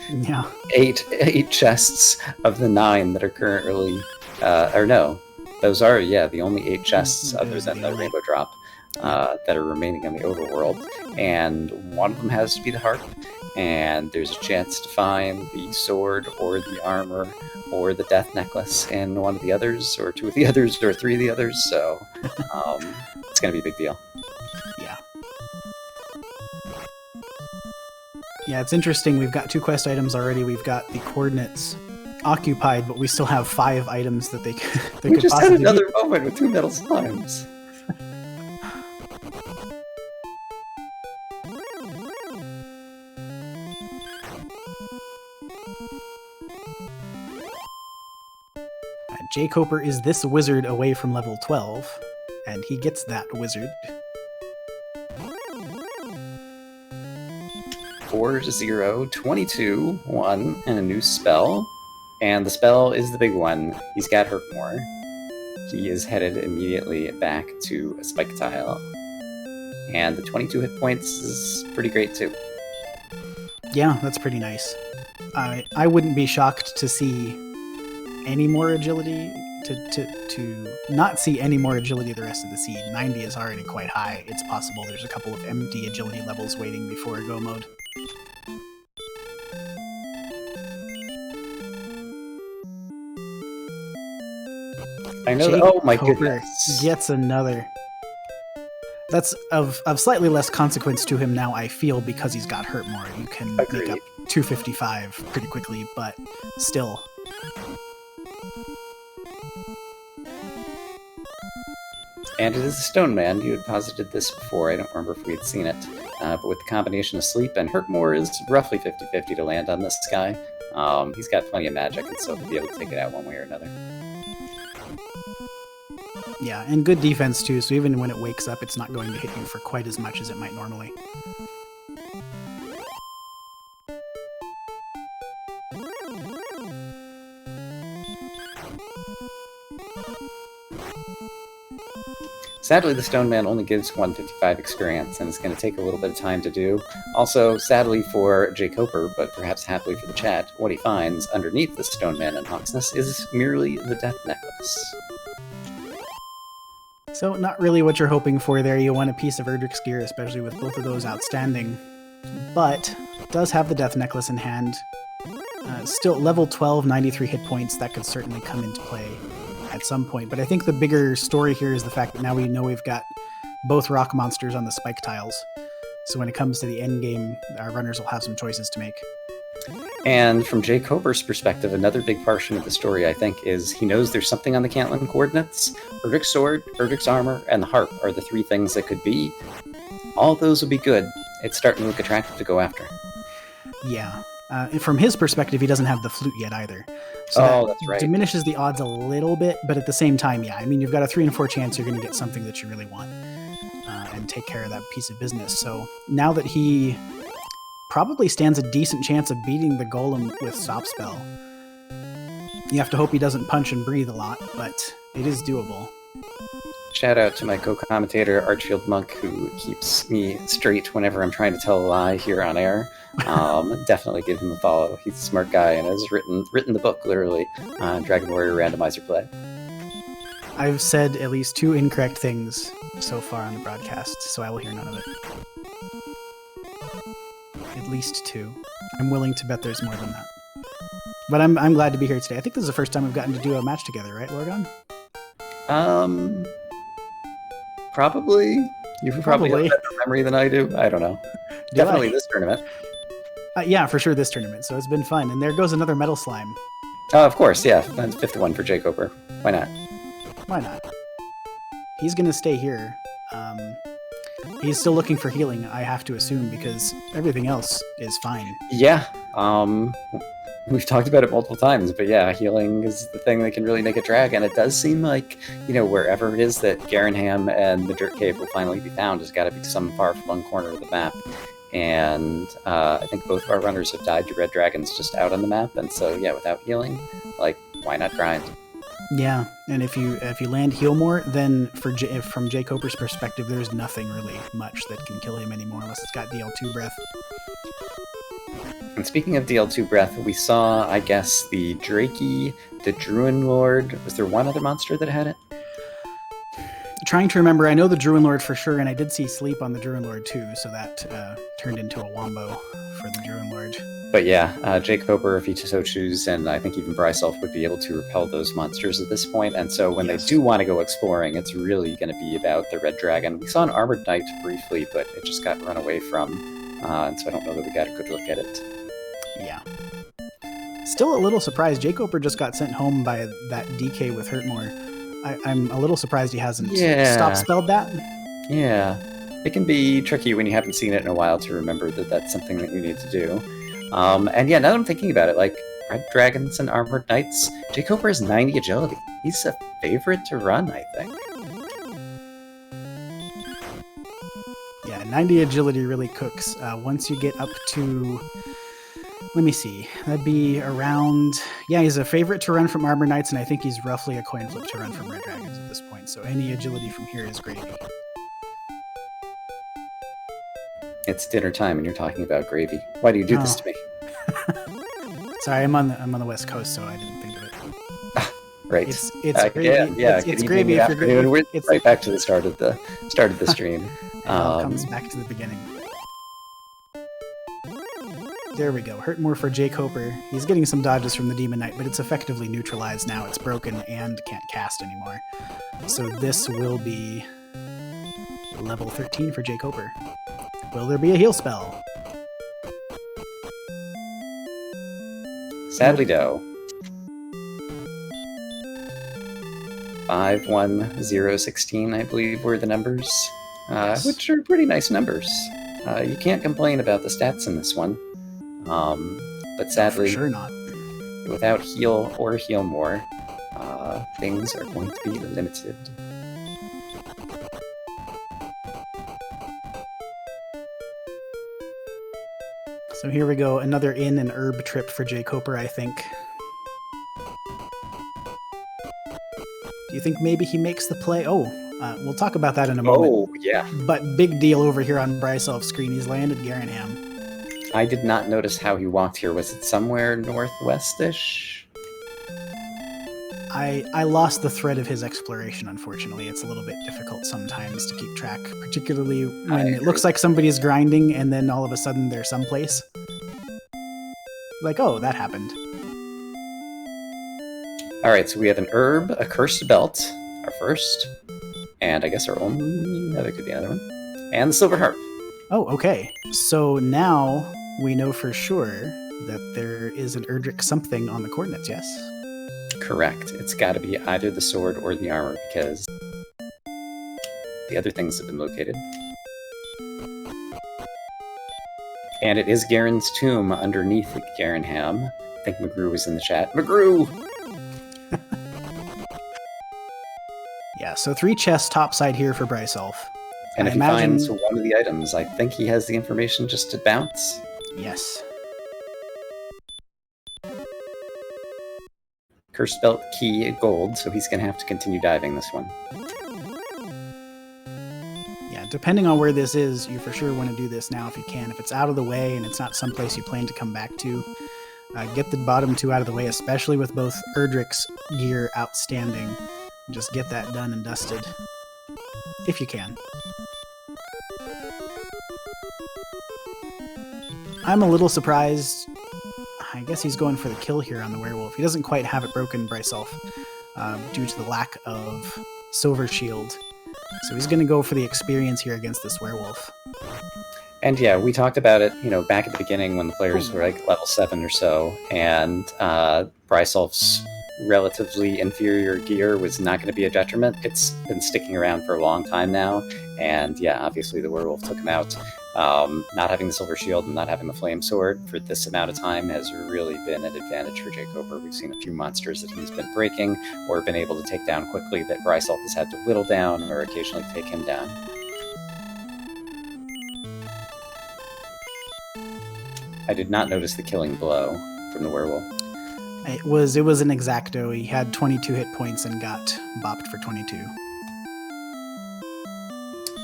8 chests of the 9 that are currently, those are, the only 8 chests other than the Rainbow Drop that are remaining on the overworld, and one of them has to be the harp, and there's a chance to find the sword or the armor or the death necklace in one of the others, or 2 of the others, or 3 of the others, so it's going to be a big deal. Yeah. Yeah, it's interesting. We've got 2 quest items already. We've got the coordinates occupied, but we still have 5 items that they could we just possibly had another moment with 2 metal slimes. jkoper is this wizard away from level 12, and he gets that wizard. 4-0, 22, 1, and a new spell. And the spell is the big one. He's got Hurtmore. He is headed immediately back to a spike tile. And the 22 hit points is pretty great too. Yeah, that's pretty nice. I wouldn't be shocked to see any more agility, to not see any more agility the rest of the seed. 90 is already quite high. It's possible there's a couple of empty agility levels waiting before go mode. I know. Oh my goodness! Gets another. That's of slightly less consequence to him now, I feel, because he's got Hurtmore. You can make up 255 pretty quickly, but still. And it is a stone man. You had posited this before. I don't remember if we had seen it. But with the combination of sleep and Hurtmore is roughly 50-50 to land on this guy. He's got plenty of magic, and so he'll be able to take it out one way or another. Yeah, and good defense too, so even when it wakes up, it's not going to hit you for quite as much as it might normally. Sadly, the Stone Man only gives 155 experience, and it's going to take a little bit of time to do. Also, sadly for jkoper, but perhaps happily for the chat, what he finds underneath the Stone Man and Hawksness is merely the Death Necklace. So, not really what you're hoping for there. You want a piece of Erdrick's gear, especially with both of those outstanding. But, does have the Death Necklace in hand. Still, level 12, 93 hit points, that could certainly come into play at some point. But I think the bigger story here is the fact that now we know we've got both rock monsters on the spike tiles. So when it comes to the end game, our runners will have some choices to make. And from jkoper's perspective, another big portion of the story, I think, is he knows there's something on the Cantland coordinates. Erdrick's sword, Erdrick's armor, and the harp are the 3 things that could be. All those would be good. It's starting to look attractive to go after. Yeah. From his perspective, he doesn't have the flute yet either. So that's right. Diminishes the odds a little bit, but at the same time, yeah. I mean, you've got a 3 in 4 chance you're going to get something that you really want and take care of that piece of business. So now that he probably stands a decent chance of beating the golem with Stop Spell, you have to hope he doesn't punch and breathe a lot, but it is doable. Shout out to my co-commentator, Archfield Monk, who keeps me straight whenever I'm trying to tell a lie here on air. Definitely give him a follow. He's a smart guy and has written the book, literally, Dragon Warrior Randomizer play. I've said at least 2 incorrect things so far on the broadcast, so I will hear none of it. At least 2. I'm willing to bet there's more than that. But I'm glad to be here today. I think this is the first time we've gotten to do a match together, right, Lorgon? Probably. You probably have a better memory than I do. I don't know. Definitely this tournament. Yeah, for sure this tournament. So it's been fun. And there goes another metal slime. Oh, of course, yeah. That's 5-1 for jkoper. Why not? Why not? He's going to stay here. He's still looking for healing, I have to assume, because everything else is fine. Yeah. We've talked about it multiple times, but yeah, healing is the thing that can really make a drag, and it does seem like, wherever it is that Garenham and the Dirt Cave will finally be found has got to be some far-flung corner of the map. And I think both of our runners have died to red dragons just out on the map, and so yeah, without healing, why not grind? Yeah, and if you land heal more, then from jkoper's perspective, there's nothing really much that can kill him anymore unless it's got DL2 breath. And speaking of DL2 breath, we saw, I guess, the Drakey, the Druin Lord. Was there one other monster that had it? Trying to remember, I know the Druin Lord for sure, and I did see sleep on the Druin Lord too, so that turned into a wombo for the Druin Lord. But yeah, jkoper, if he so chooses, and I think even brisulph would be able to repel those monsters at this point. And so when they do want to go exploring, it's really going to be about the red dragon. We saw an armored knight briefly, but it just got run away from, and so I don't know that we got a good look at it. Yeah. Still a little surprised. jkoper just got sent home by that DK with Hurtmore. I'm a little surprised he hasn't stop spelled that. Yeah. It can be tricky when you haven't seen it in a while to remember that that's something that you need to do. And yeah, now that I'm thinking about it, red dragons and armored knights, jkoper has 90 agility. He's a favorite to run, I think. Yeah, 90 agility really cooks. Once you get up to... Let me see. That'd be around... Yeah, he's a favorite to run from Armor Knights, and I think he's roughly a coin flip to run from Red Dragons at this point. So any agility from here is gravy. It's dinner time, and you're talking about gravy. Why do you do this to me? Sorry, I'm on the West Coast, so I didn't think of it. Right. It's gravy. Yeah. It's gravy if you're gravy. We're right back to the start of the stream. It all comes back to the beginning. There we go. Hurtmore for jkoper. He's getting some dodges from the Demon Knight, but it's effectively neutralized now. It's broken and can't cast anymore. So this will be level 13 for jkoper. Will there be a heal spell? Sadly, no. 5, 1, 0, 16, I believe, were the numbers, which are pretty nice numbers. You can't complain about the stats in this one. But sadly, for sure not. Without heal or heal more, things are going to be limited. So here we go, another in and herb trip for jkoper, I think. Do you think maybe he makes the play? Oh, we'll talk about that in a moment. Oh, yeah. But big deal over here on brisulph's screen. He's landed Garenham. I did not notice how he walked here. Was it somewhere northwest-ish? I lost the thread of his exploration, unfortunately. It's a little bit difficult sometimes to keep track, particularly when it looks like somebody's grinding and then all of a sudden they're someplace. Like, oh, that happened. Alright, so we have an herb, a cursed belt, our first, and I guess our only... No, there could be another one. And the silver harp. Oh, okay. So now we know for sure that there is an Erdrick something on the coordinates, yes? Correct. It's got to be either the sword or the armor, because the other things have been located. And it is Garen's tomb underneath Garenham. I think McGrew was in the chat. McGrew! Yeah, so 3 chests topside here for brisulph. And if he finds one of the items, I think he has the information just to bounce. Yes. Cursed belt, key, gold, so he's going to have to continue diving this one. depending on where this is, you for sure want to do this now if you can. If it's out of the way and it's not someplace you plan to come back to, get the bottom 2 out of the way, especially with both Erdrick's gear outstanding. Just get that done and dusted, if you can. I'm a little surprised. I guess he's going for the kill here on the werewolf. He doesn't quite have it broken, brisulph, due to the lack of silver shield. So he's going to go for the experience here against this werewolf. And yeah, we talked about it, back at the beginning when the players were like level 7 or so, and brisulph's relatively inferior gear was not going to be a detriment. It's been sticking around for a long time now, and yeah, obviously the werewolf took him out. Not having the silver shield and not having the flame sword for this amount of time has really been an advantage for jkoper. We've seen a few monsters that he's been breaking or been able to take down quickly that brisulph has had to whittle down or occasionally take him down. I did not notice the killing blow from the werewolf. It was an exacto. He had 22 hit points and got bopped for 22.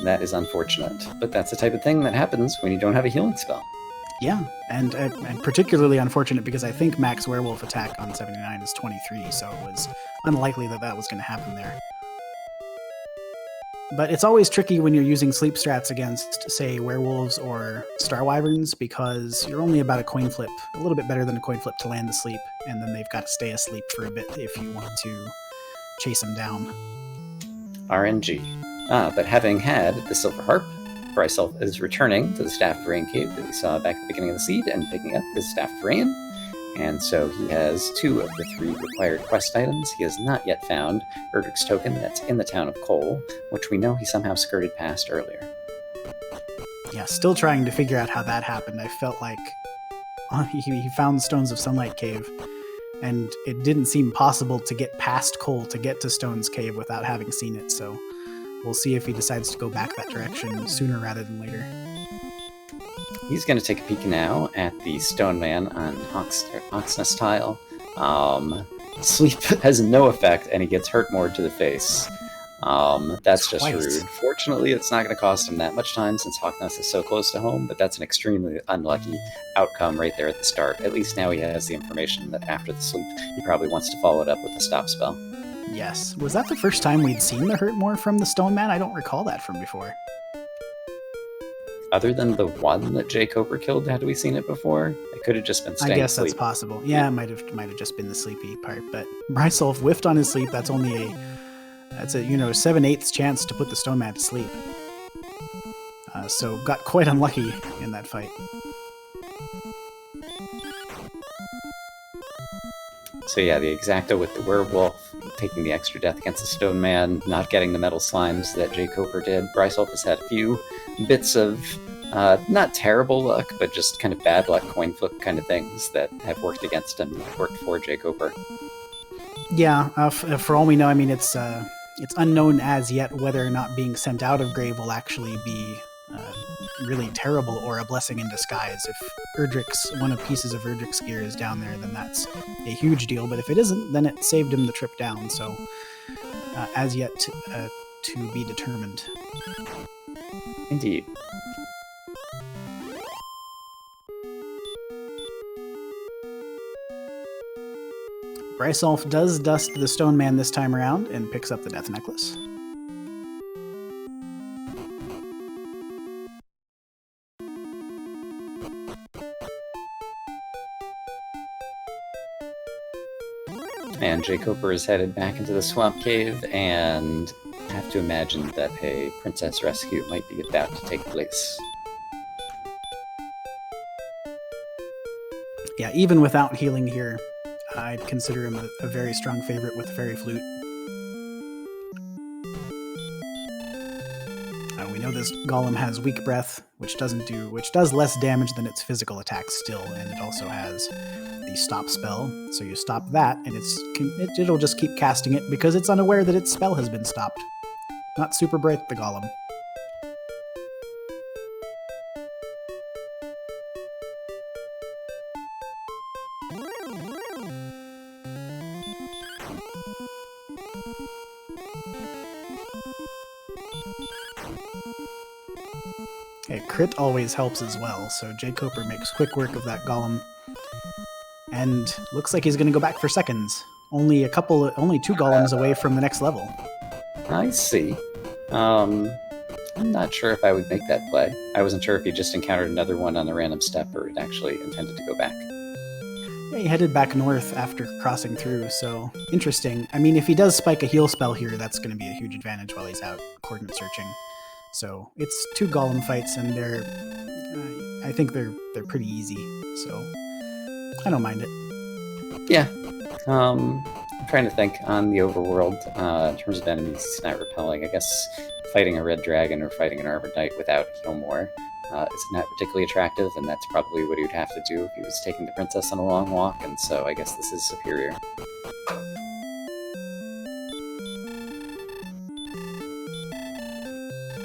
That is unfortunate, but that's the type of thing that happens when you don't have a healing spell. Yeah, and particularly unfortunate because I think max werewolf attack on 79 is 23, so it was unlikely that was going to happen there. But it's always tricky when you're using sleep strats against, say, werewolves or star wyverns, because you're only about a coin flip, a little bit better than a coin flip to land asleep, and then they've got to stay asleep for a bit if you want to chase them down. RNG. But having had the silver harp, brisulph is returning to the Staff of Rain cave that we saw back at the beginning of the seed and picking up his Staff of Rain. And so he has 2 of the 3 required quest items. He has not yet found Erdrick's token that's in the town of Cole, which we know he somehow skirted past earlier. Yeah, still trying to figure out how that happened. I felt like he found Stones of Sunlight Cave, and it didn't seem possible to get past Cole to get to Stone's Cave without having seen it, so we'll see if he decides to go back that direction sooner rather than later. He's going to take a peek now at the Stone Man on Hawksnest tile. Sleep has no effect, and he gets hurt more to the face. That's just rude. Fortunately, it's not going to cost him that much time since Hawksnest is so close to home, but that's an extremely unlucky outcome right there at the start. At least now he has the information that after the sleep, he probably wants to follow it up with a stop spell. Yes. Was that the first time we'd seen the hurt more from the Stone Man? I don't recall that from before. Other than the one that jkoper killed, had we seen it before? It could have just been staying I guess asleep. That's possible. Yeah, it might have just been the sleepy part. But brisulph whiffed on his sleep. That's only a 7/8 chance to put the Stone Man to sleep. So got quite unlucky in that fight. So yeah, the exacto with the werewolf, taking the extra death against the Stone Man, not getting the metal slimes that jkoper did. brisulph has had a few bits of not terrible luck, but just kind of bad luck coin flip kind of things that have worked against him, worked for jkoper. Yeah, for all we know, I mean, it's unknown as yet whether or not being sent out of grave will actually be really terrible or a blessing in disguise. If one of pieces of Erdrick's gear is down there, then that's a huge deal. But if it isn't, then it saved him the trip down. So as yet to be determined. Indeed. brisulph does dust the Stone Man this time around and picks up the Death Necklace. And jkoper is headed back into the Swamp Cave, and I have to imagine that a princess rescue might be about to take place. Yeah, even without healing here, I'd consider him a very strong favorite with Fairy Flute. We know this golem has weak breath, which does less damage than its physical attacks still, and it also has the stop spell. So you stop that, and it'll just keep casting it because it's unaware that its spell has been stopped. Not super bright, the golem. Okay, crit always helps as well, so jkoper makes quick work of that golem. And looks like he's going to go back for seconds. Only 2 golems away from the next level. I see. I'm not sure if I would make that play. I wasn't sure if he just encountered another one on a random step or it actually intended to go back. Yeah, he headed back north after crossing through, so interesting. I mean, if he does spike a heal spell here, that's going to be a huge advantage while he's out coordinate searching. So it's 2 golem fights, and I think they're pretty easy, so I don't mind it. Yeah. I'm trying to think on the overworld, in terms of enemies he's not repelling. I guess fighting a red dragon or fighting an armored knight without Healmore is not particularly attractive, and that's probably what he would have to do if he was taking the princess on a long walk, and so I guess this is superior.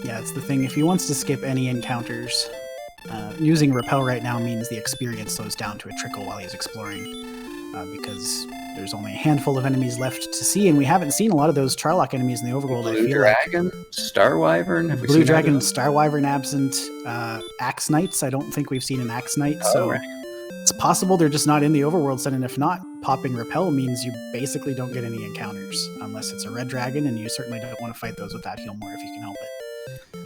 Yeah, it's the thing. If he wants to skip any encounters, using repel right now means the experience slows down to a trickle while he's exploring, because there's only a handful of enemies left to see, and we haven't seen a lot of those Charlock enemies in the overworld. Blue Dragon, Star Wyvern, have we seen Blue Dragon, Star Wyvern absent, Axe Knights, I don't think we've seen an Axe Knight, so right. It's possible they're just not in the overworld set, and if not, popping repel means you basically don't get any encounters, unless it's a red dragon, and you certainly don't want to fight those without Healmore if you can help it.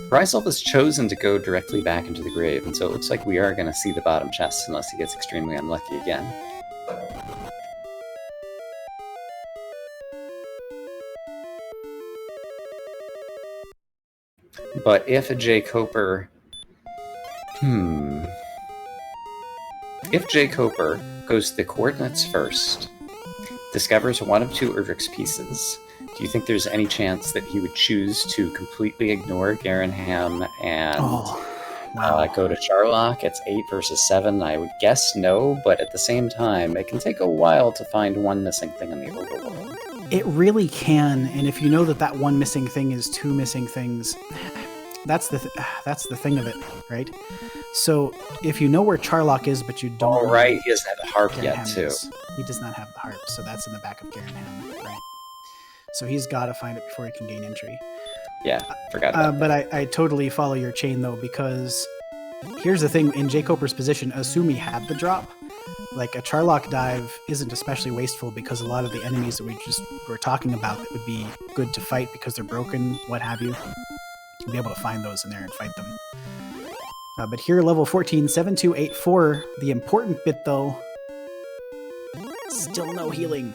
brisulph has chosen to go directly back into the grave, and so it looks like we are going to see the bottom chest unless he gets extremely unlucky again. But if a jkoper... If jkoper goes to the coordinates first, discovers one of 2 Erdrick's pieces, do you think there's any chance that he would choose to completely ignore Garenham and go to Charlock? It's 8 versus 7. I would guess no, but at the same time, it can take a while to find one missing thing in the overworld. It really can, and if you know that one missing thing is 2 missing things, that's the thing of it, right? So if you know where Charlock is, but you don't... Oh, right, he doesn't have the harp yet, too. He does not have the harp, so that's in the back of Garenham, right? So he's got to find it before he can gain entry. Yeah, forgot about that. But I totally follow your chain, though, because here's the thing. In jkoper's position, assume he had the drop. Like, a Charlock dive isn't especially wasteful because a lot of the enemies that we just were talking about that would be good to fight because they're broken, what have you, you'll be able to find those in there and fight them. But here, level 14, 7284, the important bit, though, still no healing.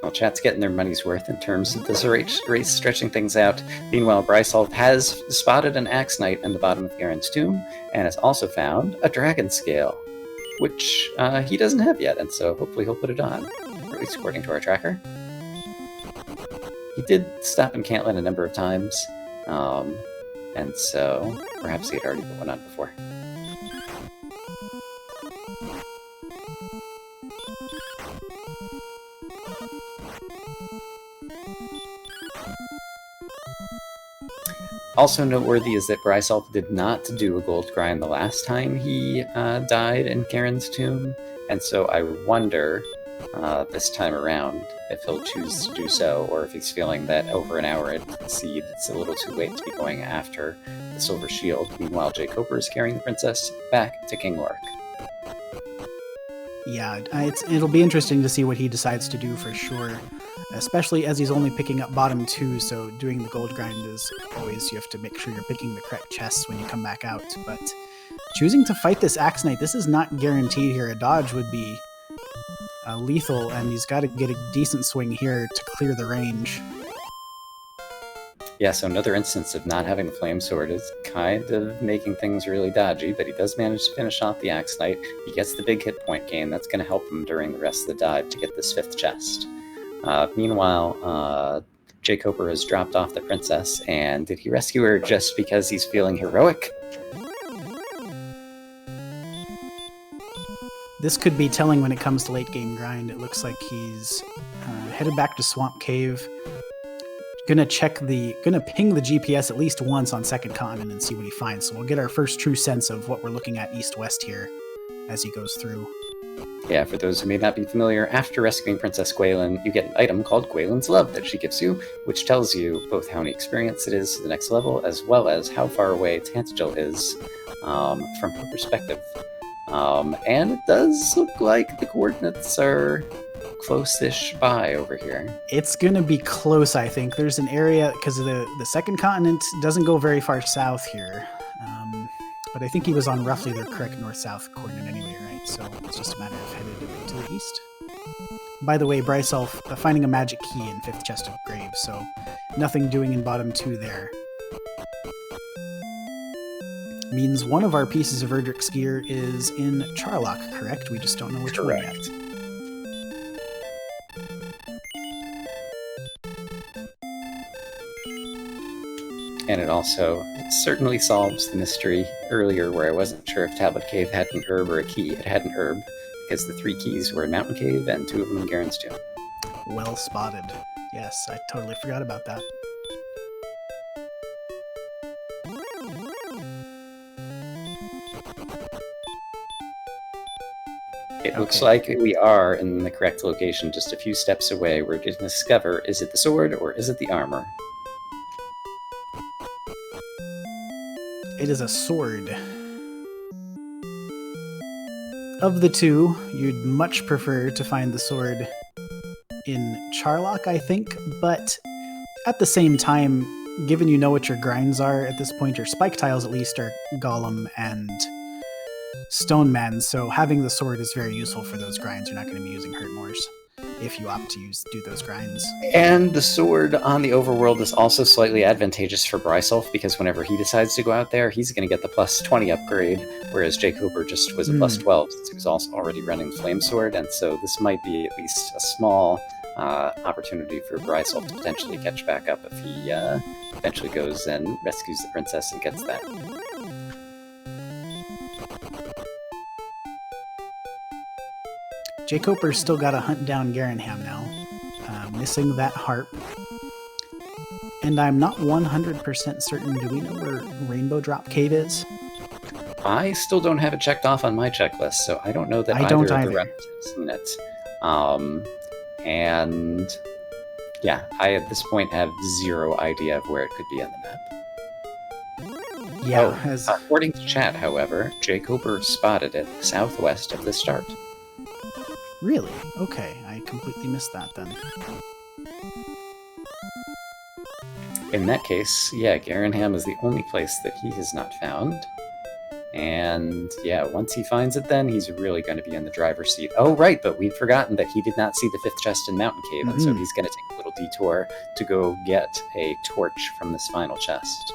Well, chat's getting their money's worth in terms of this race stretching things out. Meanwhile, brisulph has spotted an Axe Knight in the bottom of Garen's tomb, and has also found a Dragon Scale, which he doesn't have yet, and so hopefully he'll put it on, or at least according to our tracker. He did stop in Cantlin a number of times, and so perhaps he had already put one on before. Also noteworthy is that brisulph did not do a gold grind the last time he died in Garen's tomb, and so I wonder this time around if he'll choose to do so, or if he's feeling that over an hour at Seed, it's a little too late to be going after the Silver Shield. Meanwhile, jkoper is carrying the princess back to King Lork. Yeah, it'll be interesting to see what he decides to do for sure, especially as he's only picking up bottom 2, so doing the gold grind is always, you have to make sure you're picking the correct chests when you come back out, but choosing to fight this Axe Knight, this is not guaranteed here. A dodge would be lethal, and he's got to get a decent swing here to clear the range. Yeah, so another instance of not having the Flame Sword is kind of making things really dodgy, but he does manage to finish off the Axe Knight. He gets the big hit point gain. That's going to help him during the rest of the dive to get this 5th chest. Meanwhile, jkoper has dropped off the princess, and did he rescue her just because he's feeling heroic? This could be telling when it comes to late game grind. It looks like he's headed back to Swamp Cave. Gonna ping the GPS at least once on Second Continent and see what he finds. So we'll get our first true sense of what we're looking at east-west here as he goes through. Yeah, for those who may not be familiar, after rescuing Princess Gwaelin, you get an item called Gwaelin's Love that she gives you, which tells you both how many experience it is to the next level, as well as how far away Tantagel is from her perspective. And it does look like the coordinates are close-ish by over here. It's going to be close, I think. There's an area, because the second continent doesn't go very far south here. But I think he was on roughly their correct north-south coordinate anyway, right? So it's just a matter of headed a bit to the east. By the way, brisulph finding a magic key in 5th Chest of Graves, so nothing doing in bottom 2 there. Means one of our pieces of Erdrick's gear is in Charlock, correct? We just don't know which one yet. And it also certainly solves the mystery earlier where I wasn't sure if Tablet Cave had an herb or a key. It had an herb, because the 3 keys were in Mountain Cave and 2 of them in Garen's Tomb. Well spotted. Yes, I totally forgot about that. It looks like we are in the correct location, just a few steps away. We're going to discover, is it the sword or is it the armor? It is a sword. Of the 2, you'd much prefer to find the sword in Charlock, I think, but at the same time, given you know what your grinds are at this point, your spike tiles at least are Golem and Stoneman, so having the sword is very useful for those grinds. You're not going to be using Hurtmores if you opt to do those grinds. And the sword on the overworld is also slightly advantageous for brisulph, because whenever he decides to go out there, he's going to get the plus 20 upgrade, whereas jkoper just was a plus 12 since he was also already running flame sword, and so this might be at least a small opportunity for brisulph to potentially catch back up if he eventually goes and rescues the princess and gets that. jkoper's still got to hunt down Garenham now, missing that harp. And I'm not 100% certain, do we know where Rainbow Drop Cave is? I still don't have it checked off on my checklist, so I don't know that either of the reps have seen it. And yeah, I at this point have 0 idea of where it could be on the map. Yeah. According to chat, however, jkoper spotted it southwest of the start. Really? Okay, I completely missed that then. In that case, yeah, Garenham is the only place that he has not found. And yeah, once he finds it then, he's really going to be in the driver's seat. Oh, right, but we'd forgotten that he did not see the 5th chest in Mountain Cave, and so he's going to take a little detour to go get a torch from this final chest.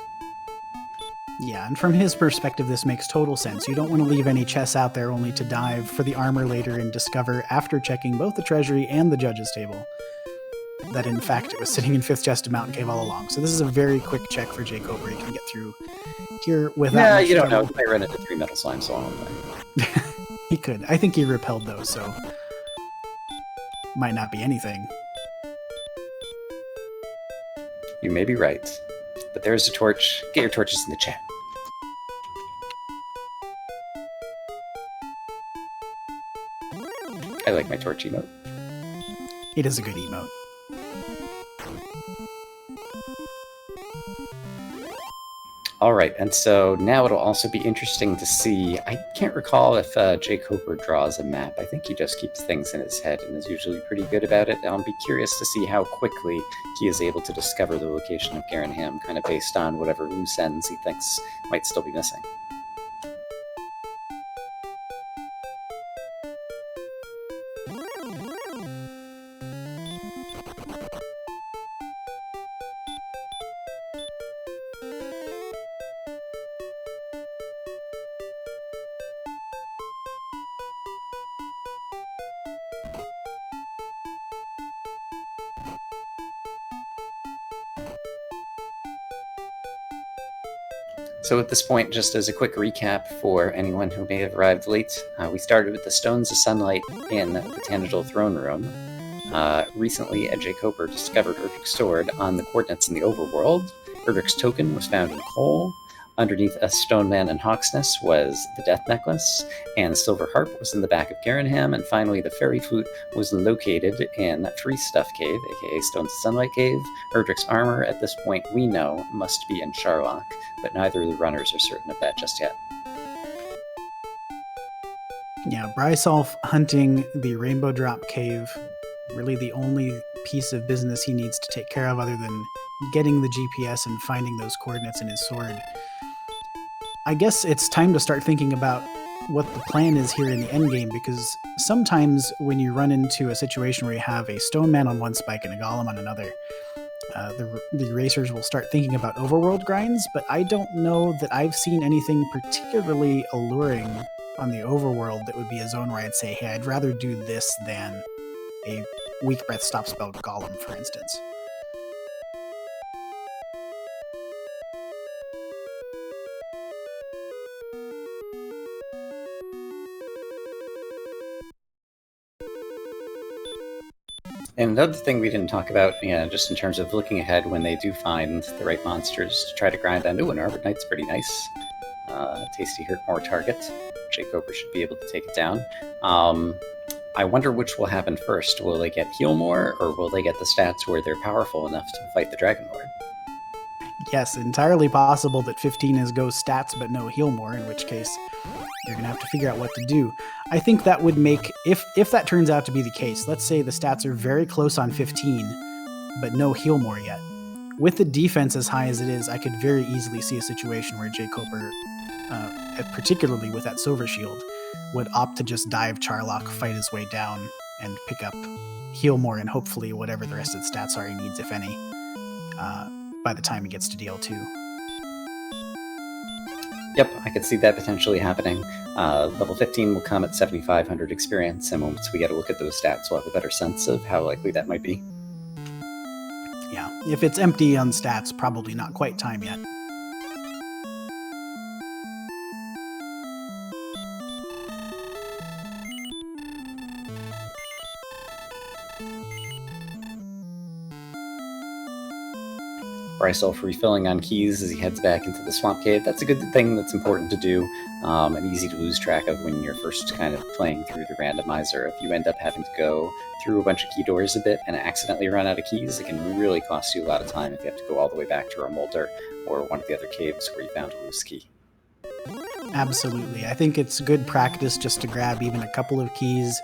Yeah, and from his perspective, this makes total sense. You don't want to leave any chests out there only to dive for the armor later and discover, after checking both the treasury and the judge's table, that in fact it was sitting in 5th chest of Mountain Cave all along. So this is a very quick check for jkoper. He can get through here without Yeah, much you don't trouble. know. He might run into 3 metal slimes along the way. He could. I think he repelled those, so might not be anything. You may be right. But there's a torch. Get your torches in the chat. I like my torch emote. It is a good emote. Alright, and so now it'll also be interesting to see. I can't recall if jkoper draws a map. I think he just keeps things in his head and is usually pretty good about it. I'll be curious to see how quickly he is able to discover the location of Garenham, kind of based on whatever loose ends he thinks might still be missing. So at this point, just as a quick recap for anyone who may have arrived late, we started with the Stones of Sunlight in the Tantagel Throne Room. Recently, jkoper discovered Erdrick's sword on the coordinates in the overworld. Erdrick's token was found in coal. Underneath a Stone Man and Hawksness was the Death Necklace, and Silver Harp was in the back of Garanham, and finally the Fairy Flute was located in Tree Stuff Cave, aka Stones of Sunlight Cave. Erdrick's armor, at this point, we know, must be in Charlock, but neither of the runners are certain of that just yet. Yeah, brisulph hunting the Rainbow Drop Cave, really the only piece of business he needs to take care of other than getting the GPS and finding those coordinates in his sword. I guess it's time to start thinking about what the plan is here in the endgame, because sometimes when you run into a situation where you have a Stone Man on one spike and a Golem on another, the racers will start thinking about overworld grinds, but I don't know that I've seen anything particularly alluring on the overworld that would be a zone where I'd say, hey, I'd rather do this than a weak breath stop spell Golem, for instance. And another thing we didn't talk about, just in terms of looking ahead when they do find the right monsters to try to grind on. Ooh, an Arbor Knight's pretty nice. Tasty hurt more target. jkoper should be able to take it down. I wonder which will happen first. Will they get heal more, or will they get the stats where they're powerful enough to fight the Dragon Lord? Yes, entirely possible that 15 is go stats but no heal more, in which case you're going to have to figure out what to do. I think that would make, if that turns out to be the case, let's say the stats are very close on 15, but no heal more yet. With the defense as high as it is, I could very easily see a situation where jkoper, particularly with that Silver Shield, would opt to just dive Charlock, fight his way down, and pick up heal more and hopefully whatever the rest of the stats are he needs, if any, by the time he gets to DL2. Yep, I could see that potentially happening. Level 15 will come at 7,500 experience, and once we get a look at those stats, we'll have a better sense of how likely that might be. Yeah, if it's empty on stats, probably not quite time yet. brisulph refilling on keys as he heads back into the swamp cave. That's a good thing that's important to do, and easy to lose track of when you're first kind of playing through the randomizer. If you end up having to go through a bunch of key doors a bit and accidentally run out of keys, it can really cost you a lot of time if you have to go all the way back to Remolder or one of the other caves where you found a loose key. Absolutely. I think it's good practice just to grab even a couple of keys.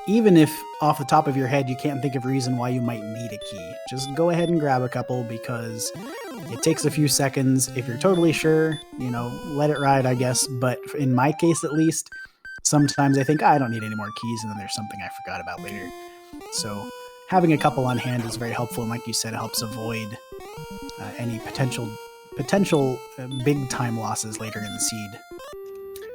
Even if off the top of your head you can't think of a reason why you might need a key, just go ahead and grab a couple, because it takes a few seconds. If you're totally sure, let it ride, I guess. But in my case, at least, sometimes I think, I don't need any more keys, and then there's something I forgot about later. So having a couple on hand is very helpful, and like you said, it helps avoid any potential big time losses later in the seed.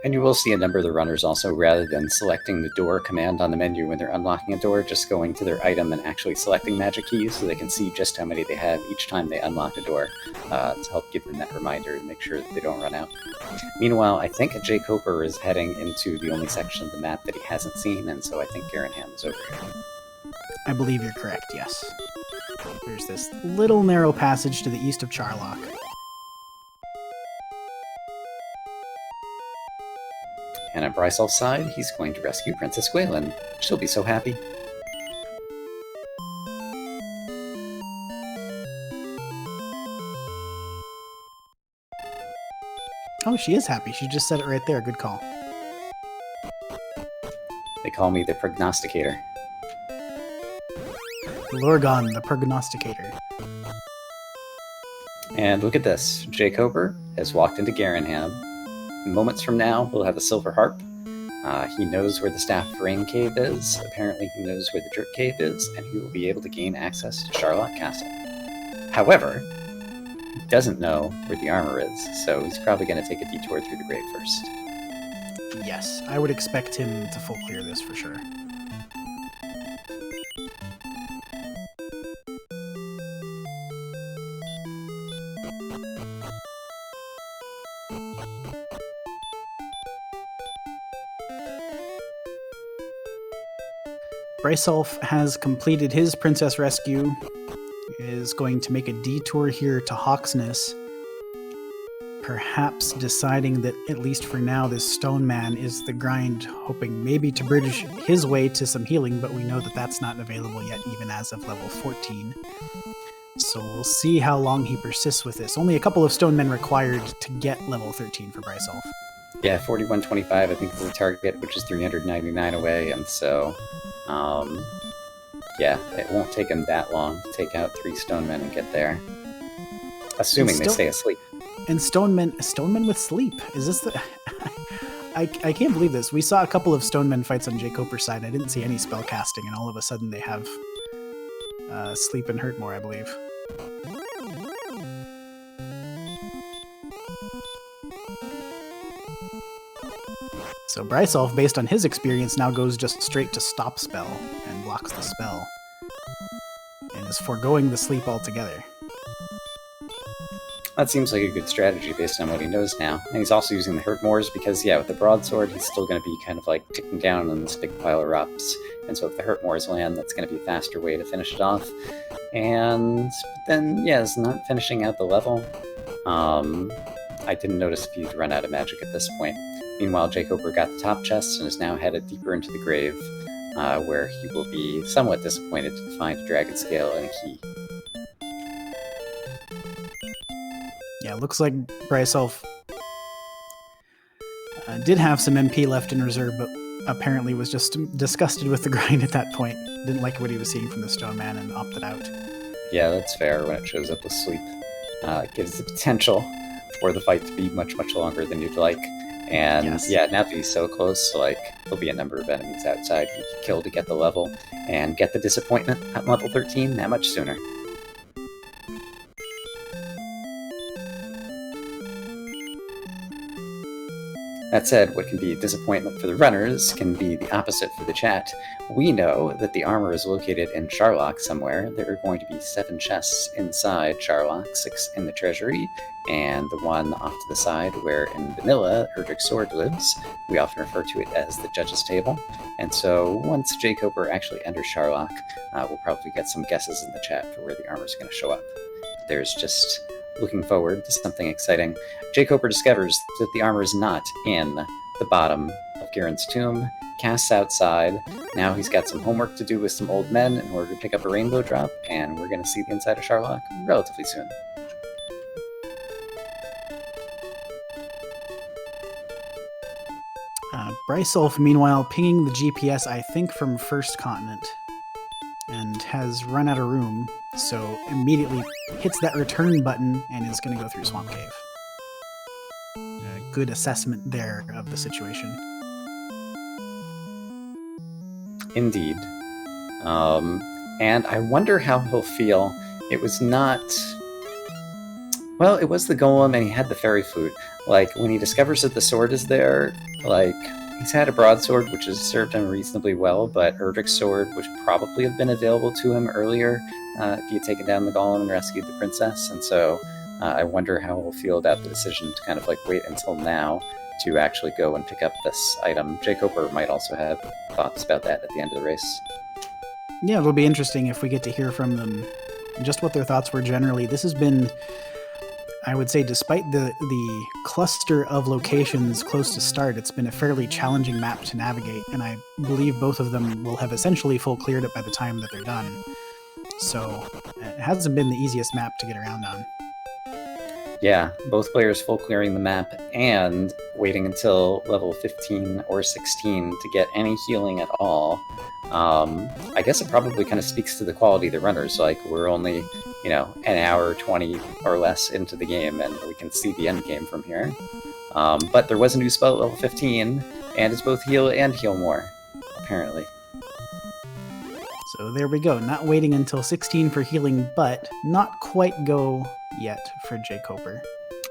And you will see a number of the runners also, rather than selecting the door command on the menu when they're unlocking a door, just going to their item and actually selecting magic keys so they can see just how many they have each time they unlock a door, to help give them that reminder and make sure that they don't run out. Meanwhile, I think jkoper is heading into the only section of the map that he hasn't seen, and so I think Garanham is over here. I believe you're correct, yes. There's this little narrow passage to the east of Charlock. And on brisulph's side, he's going to rescue Princess Gwaelin. She'll be so happy. Oh, she is happy. She just said it right there. Good call. They call me the prognosticator. Lorgon, the prognosticator. And look at this. jkoper has walked into Garanham. Moments from now, we'll have a Silver Harp. He knows where the Staff of Rain Cave is. Apparently, he knows where the Drip Cave is, and he will be able to gain access to Charlock Castle. However, he doesn't know where the armor is, so he's probably going to take a detour through the grave first. Yes, I would expect him to full clear this for sure. brisulph has completed his princess rescue, is going to make a detour here to Hawksness. perhaps deciding that, at least for now, this Stone Man is the grind, hoping maybe to bridge his way to some healing, but we know that that's not available yet, even as of level 14. So we'll see how long he persists with this. Only a couple of Stone Men required to get level 13 for brisulph. Yeah, 4125, I think, is the target, which is 399 away, and so, yeah, it won't take him that long to take out 3 Stone Men and get there. Assuming they stay asleep. And Stone Men with sleep. Is this the... I can't believe this. We saw a couple of Stone Men fights on jkoper's side. I didn't see any spell casting, and all of a sudden they have sleep and hurt more, I believe. So brisulph, based on his experience, now goes just straight to stop spell and blocks the spell. And is foregoing the sleep altogether. That seems like a good strategy based on what he knows now. And he's also using the hurt mores because, yeah, with the broadsword, he's still going to be kind of like ticking down on this big pile of rocks. And so if the hurt mores land, that's going to be a faster way to finish it off. And then, yeah, it's not finishing out the level. I didn't notice if he'd run out of magic at this point. Meanwhile, jkoper got the top chest and is now headed deeper into the grave, where he will be somewhat disappointed to find a dragon scale and a key. Yeah, looks like brisulph did have some MP left in reserve, but apparently was just disgusted with the grind at that point. Didn't like what he was seeing from the Stone Man and opted out. Yeah, that's fair when it shows up with sleep. It gives the potential for the fight to be much, much longer than you'd like. And yes. Yeah, now that he's so close, like, there'll be a number of enemies outside he can kill to get the level, and get the disappointment at level 13 that much sooner. That said, what can be a disappointment for the runners can be the opposite for the chat. We know that the armor is located in Charlock somewhere. There are going to be 7 chests inside Charlock, 6 in the treasury, and the one off to the side where in vanilla Erdrick's sword lives. We often refer to it as the judge's table. And so once jkoper actually enters Charlock, we'll probably get some guesses in the chat for where the armor is going to show up. There's just looking forward to something exciting. jkoper discovers that the armor is not in the bottom of Gihren's tomb, casts outside. Now he's got some homework to do with some old men in order to pick up a rainbow drop, and we're going to see the inside of Charlock relatively soon. brisulph, meanwhile, pinging the GPS, I think, from First Continent, and has run out of room, so immediately hits that return button and is going to go through Swamp Cave. Good assessment there of the situation. Indeed. And I wonder how he'll feel. It was not... Well, it was the golem and he had the fairy flute. Like, when he discovers that the sword is there, like, he's had a broadsword, which has served him reasonably well, but Erdrick's sword would probably have been available to him earlier if he had taken down the golem and rescued the princess, and so I wonder how he'll feel about the decision to kind of, like, wait until now to actually go and pick up this item. jkoper might also have thoughts about that at the end of the race. Yeah, it'll be interesting if we get to hear from them just what their thoughts were generally. This has been, I would say, despite the cluster of locations close to start, it's been a fairly challenging map to navigate, and I believe both of them will have essentially full cleared it by the time that they're done. So it hasn't been the easiest map to get around on. Yeah, both players full clearing the map and waiting until level 15 or 16 to get any healing at all. I guess it probably kind of speaks to the quality of the runners. Like, we're only, an hour 20 or less into the game, and we can see the end game from here. But there was a new spell at level 15, and it's both heal and heal more, apparently. So there we go. Not waiting until 16 for healing, but not quite go yet for jkoper.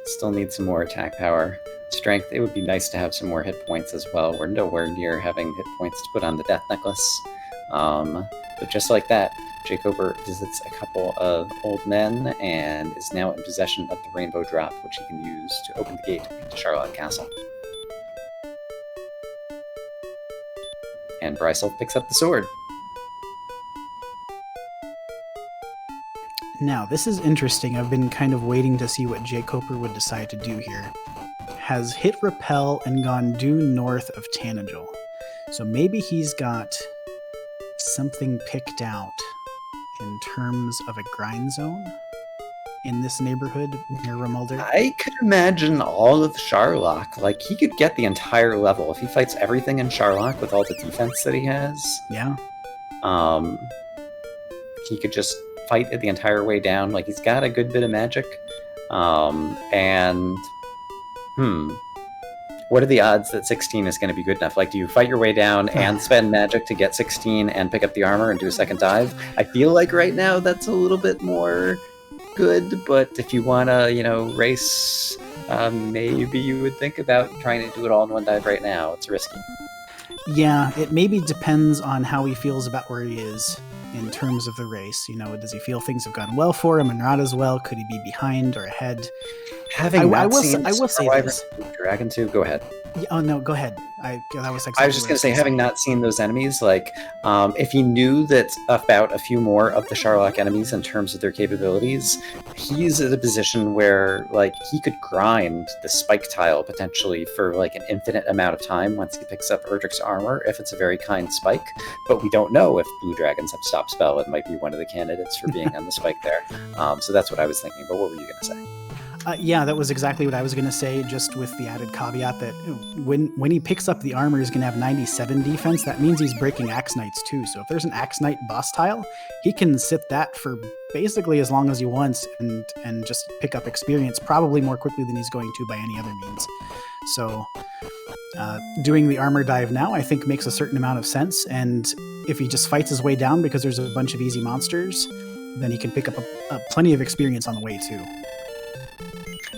Still need some more attack power. Strength, it would be nice to have some more hit points as well. We're nowhere near having hit points to put on the death necklace. But just like that, jkoper visits a couple of old men and is now in possession of the rainbow drop, which he can use to open the gate into Charlock Castle. And brisulph picks up the sword. Now, this is interesting. I've been kind of waiting to see what jkoper would decide to do here. Has hit repel and gone due north of Tanagel. So maybe he's got something picked out in terms of a grind zone in this neighborhood near Remulder. I could imagine all of Charlock. Like, he could get the entire level. If he fights everything in Charlock with all the defense that he has, Yeah. he could just fight it the entire way down. Like, he's got a good bit of magic. What are the odds that 16 is going to be good enough? Like, do you fight your way down and spend magic to get 16 and pick up the armor and do a second dive? I feel like right now that's a little bit more good, but if you want to, race, maybe you would think about trying to do it all in one dive right now. It's risky. Yeah, it maybe depends on how he feels about where he is in terms of the race. Does he feel things have gone well for him and not as well? Could he be behind or ahead? I will say this. Dragon 2, go ahead. Oh no, go ahead. I was just going to say, having not seen those enemies, like, if he knew that about a few more of the Charlock enemies in terms of their capabilities, he's in a position where, like, he could grind the spike tile potentially for, like, an infinite amount of time once he picks up Erdrick's armor, if it's a very kind spike. But we don't know if blue dragons have stop spell. It might be one of the candidates for being on the spike there. So that's what I was thinking. But what were you going to say? Yeah, that was exactly what I was going to say, just with the added caveat that when he picks up the armor, he's going to have 97 defense. That means he's breaking Axe Knights too. So if there's an Axe Knight boss tile, he can sit that for basically as long as he wants and just pick up experience, probably more quickly than he's going to by any other means. So doing the armor dive now, I think, makes a certain amount of sense. And if he just fights his way down because there's a bunch of easy monsters, then he can pick up plenty of experience on the way too.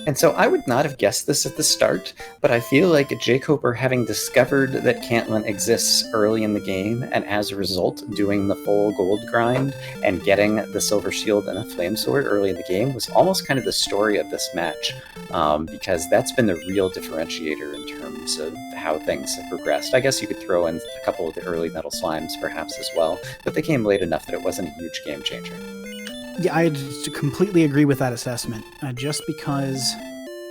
And so I would not have guessed this at the start, but I feel like jkoper, having discovered that Cantland exists early in the game, and as a result doing the full gold grind and getting the silver shield and a flame sword early in the game, was almost kind of the story of this match, because that's been the real differentiator in terms of how things have progressed. I guess you could throw in a couple of the early metal slimes perhaps as well, but they came late enough that it wasn't a huge game changer. Yeah, I completely agree with that assessment. Just because,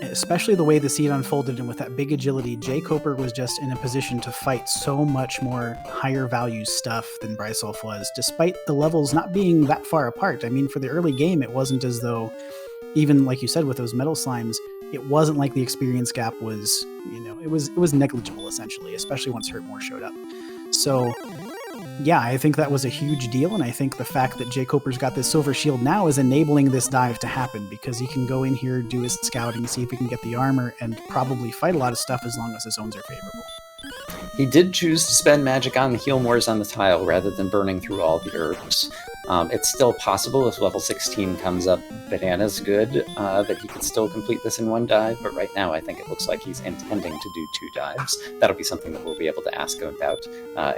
especially the way the seed unfolded and with that big agility, jkoper was just in a position to fight so much more higher value stuff than brisulph was, despite the levels not being that far apart. I mean, for the early game, it wasn't as though, even like you said with those metal slimes, it wasn't like the experience gap was, it was negligible essentially, especially once Hurtmore showed up. So yeah, I think that was a huge deal, and I think the fact that jkoper's got this silver shield now is enabling this dive to happen, because he can go in here, do his scouting, see if he can get the armor, and probably fight a lot of stuff as long as his zones are favorable. He did choose to spend magic on the heal mores on the tile rather than burning through all the herbs. It's still possible if level 16 comes up bananas good, that he could still complete this in one dive, but right now I think it looks like he's intending to do 2 dives. That'll be something that we'll be able to ask him about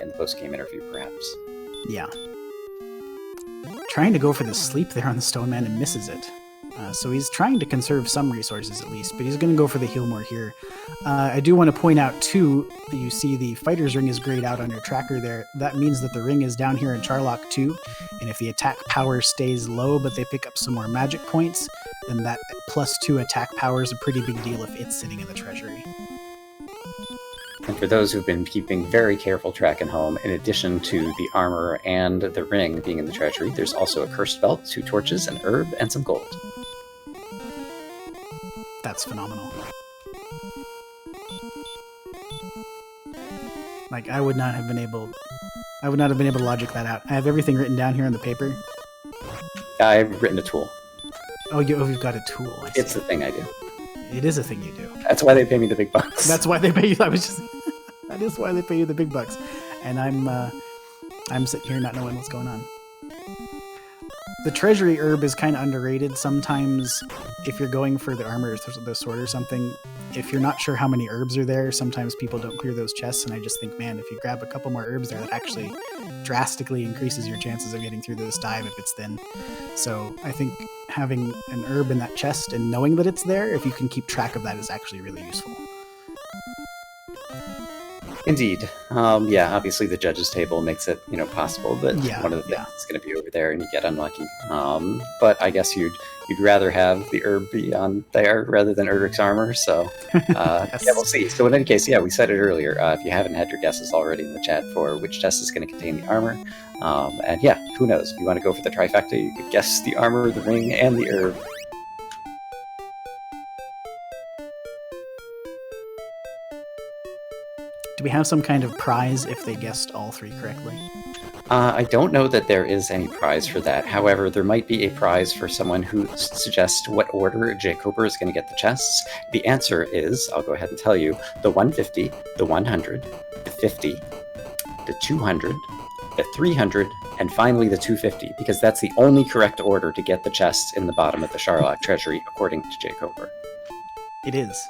in the post-game interview, perhaps. Yeah. Trying to go for the sleep there on the Stone Man and misses it. So he's trying to conserve some resources at least, but he's going to go for the heal more here. I do want to point out too, that you see the Fighter's Ring is grayed out on your tracker there. That means that the ring is down here in Charlock too, and if the attack power stays low but they pick up some more magic points, then that +2 attack power is a pretty big deal if it's sitting in the treasury. And for those who've been keeping very careful track at home, in addition to the armor and the ring being in the treasury, there's also a cursed belt, 2 torches, an herb, and some gold. That's phenomenal. Like, I would not have been able to logic that out. I have everything written down here on the paper. I've written a tool. Oh, you've got a tool. I see. It's the thing I do. It is a thing you do. That's why they pay me the big bucks. That's why they pay you. That is why they pay you the big bucks. And I'm sitting here not knowing what's going on. The treasury herb is kind of underrated. Sometimes if you're going for the armor or the sword or something, if you're not sure how many herbs are there, sometimes people don't clear those chests, and I just think, man, if you grab a couple more herbs there, that actually drastically increases your chances of getting through this dive if it's thin. So I think having an herb in that chest and knowing that it's there, if you can keep track of that, is actually really useful. Indeed. Yeah, obviously the judges table makes it, possible that one of the things is going to be over there and you get unlucky. But I guess you'd rather have the herb be on there rather than Erdrick's armor. So Yes. yeah, we'll see. So in any case, yeah, we said it earlier. If you haven't had your guesses already in the chat for which chest is going to contain the armor, and yeah, who knows? If you want to go for the trifecta, you could guess the armor, the ring, and the herb. Do we have some kind of prize if they guessed all three correctly? I don't know that there is any prize for that. However, there might be a prize for someone who suggests what order jkoper is going to get the chests. The answer is, I'll go ahead and tell you, the 150, the 100, the 50, the 200, the 300, and finally the 250, because that's the only correct order to get the chests in the bottom of the Sharlock treasury, according to jkoper. It is.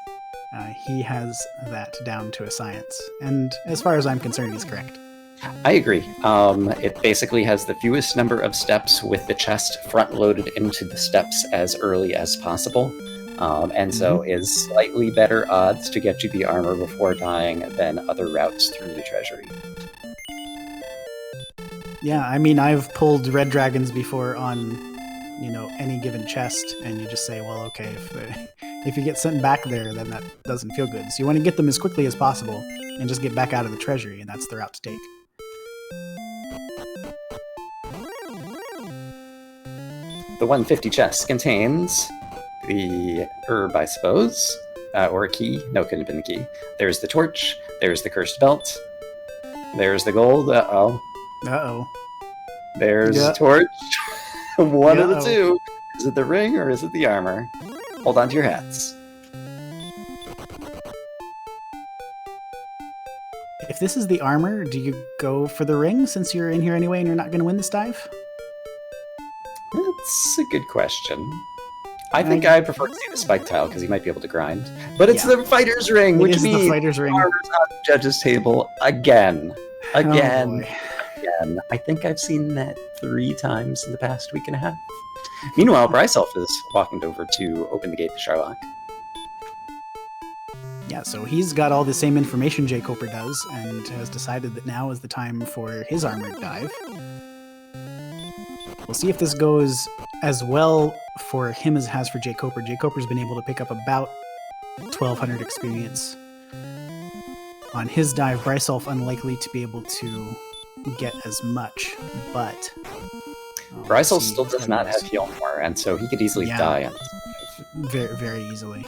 He has that down to a science. And as far as I'm concerned, he's correct. I agree. It basically has the fewest number of steps with the chest front-loaded into the steps as early as possible. And so is slightly better odds to get you the armor before dying than other routes through the treasury. Yeah, I mean, I've pulled red dragons before on, any given chest, and you just say, well, okay, if you get sent back there, then that doesn't feel good. So you want to get them as quickly as possible and just get back out of the treasury, and that's the route to take. The 150 chest contains the herb, I suppose, or a key. No, it couldn't have been the key. There's the torch. There's the cursed belt. There's the gold. Uh-oh. Uh-oh. There's the torch. One of the two. Is it the ring or is it the armor? Hold on to your hats. If this is the armor, do you go for the ring since you're in here anyway and you're not going to win this dive? That's a good question. I think I prefer to see the spike tile because he might be able to grind. But it's the fighter's ring, which means the fighter's ring. Armor's on the judge's table again. Again. Oh, again. I think I've seen that 3 times in the past week and a half. Meanwhile, brisulph is walking over to open the gate to Sharlock. Yeah, so he's got all the same information jkoper does and has decided that now is the time for his armored dive. We'll see if this goes as well for him as it has for jkoper. jkoper's been able to pick up about 1,200 experience. On his dive, brisulph unlikely to be able to get as much, but... brisulph still does not have heal more, and so he could easily die. Very, very easily.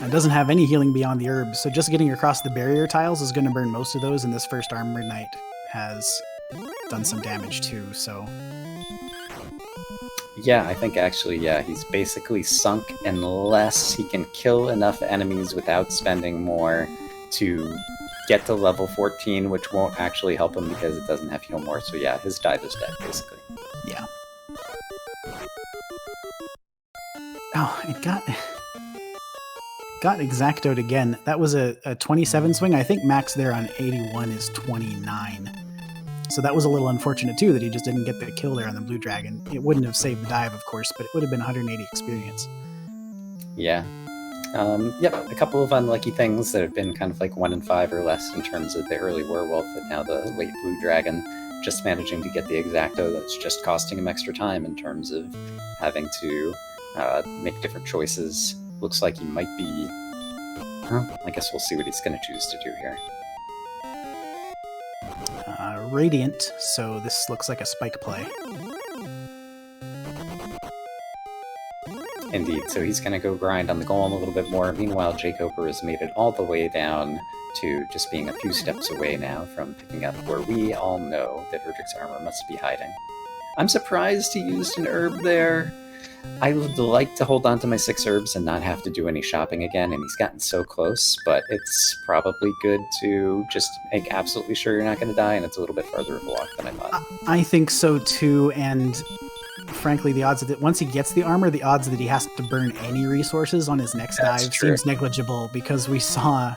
It doesn't have any healing beyond the herbs, so just getting across the barrier tiles is going to burn most of those, and this first Armored Knight has done some damage too, so... Yeah, I think actually, he's basically sunk unless he can kill enough enemies without spending more to get to level 14, which won't actually help him because it doesn't have heal more, so yeah, his dive is dead, basically. Yeah. Oh, it got exactoed again. That was a 27 swing. I think max there on 81 is 29. So that was a little unfortunate too, that he just didn't get the kill there on the blue dragon. It wouldn't have saved the dive, of course, but it would have been 180 experience. Yeah. Yep, a couple of unlucky things that have been kind of like 1 in 5 or less in terms of the early werewolf, and now the late blue dragon just managing to get the exacto that's just costing him extra time in terms of having to make different choices. Looks like he might be... I guess we'll see what he's going to choose to do here. Radiant, so this looks like a spike play. Indeed, so he's going to go grind on the golem a little bit more. Meanwhile, jkoper has made it all the way down to just being a few steps away now from picking up where we all know that Erdrick's armor must be hiding. I'm surprised he used an herb there. I would like to hold on to my 6 herbs and not have to do any shopping again, and he's gotten so close, but it's probably good to just make absolutely sure you're not going to die, and it's a little bit farther of a walk than I thought. I think so too, and frankly, the odds that once he gets the armor, the odds that he has to burn any resources on his next dive seems negligible, because we saw,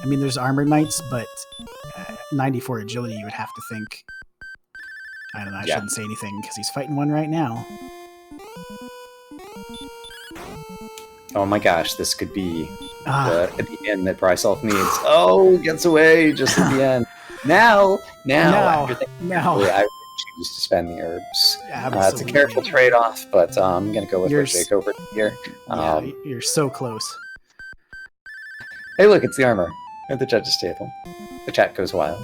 I mean, there's armored knights, but 94 agility, you would have to think. I don't know, I shouldn't say anything, because he's fighting one right now. Oh my gosh, this could be Ah, the end that brisulph needs. Oh, gets away just at the end. Now, after thinking now. carefully, I would choose to spend the herbs. It's a careful Absolutely. trade-off, but I'm going to go with You're, what jkoper did here. yeah, you're so close. Hey, look, it's the armor at the judges' table. The chat goes wild.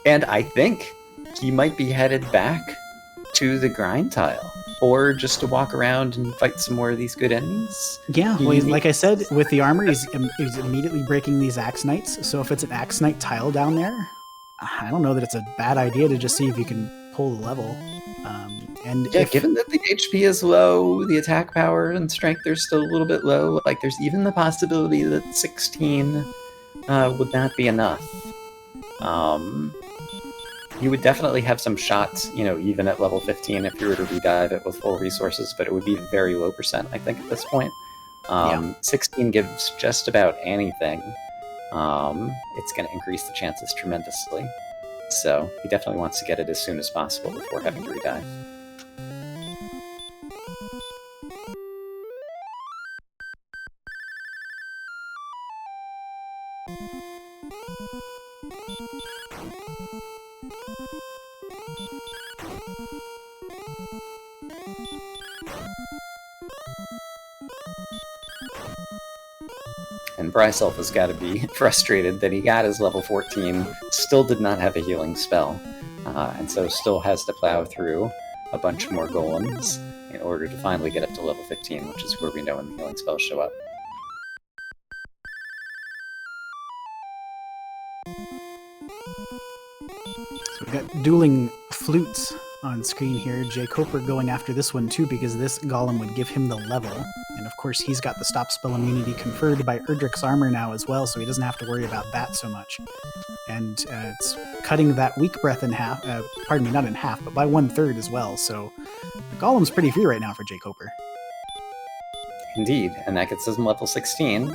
And I think he might be headed back to the grind tile, or just to walk around and fight some more of these good enemies. Yeah, well, like I said, with the armor, he's immediately breaking these Axe Knights. So if it's an Axe Knight tile down there, I don't know that it's a bad idea to just see if you can pull the level. And yeah, given that the HP is low, the attack power and strength are still a little bit low, like there's even the possibility that 16 would not be enough. You would definitely have some shots, even at level 15 if you were to redive it with full resources, but it would be very low percent, I think, at this point. 16 gives just about anything. It's going to increase the chances tremendously. So he definitely wants to get it as soon as possible before having to redive. And brisulph has got to be frustrated that he got his level 14, still did not have a healing spell, and so still has to plow through a bunch more golems in order to finally get up to level 15, which is where we know when the healing spells show up. So we've got dueling flutes on screen here. jkoper going after this one too, because this golem would give him the level. And of course, he's got the stop spell immunity conferred by Erdrick's armor now as well, so he doesn't have to worry about that so much. And it's cutting that weak breath in half, pardon me, not in half, but by 1/3 as well. So the golem's pretty free right now for jkoper. Indeed, and that gets him level 16.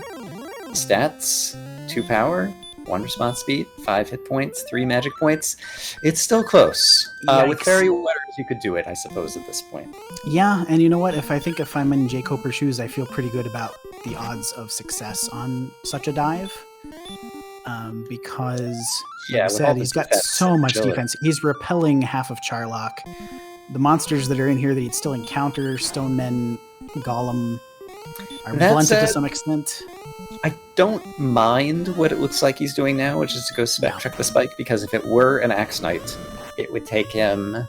Stats, 2 power, 1 response speed, 5 hit points, 3 magic points. It's still close. With fairy waters, you could do it, I suppose, at this point. Yeah, and you know what? If I'm in jkoper's shoes, I feel pretty good about the odds of success on such a dive. Because, like I said, he's got so much defense. He's repelling half of Charlock. The monsters that are in here that he'd still encounter, Stonemen, Golem, are blunted to some extent. I don't mind what it looks like he's doing now, which is to go check the spike, because if it were an Axe Knight, it would take him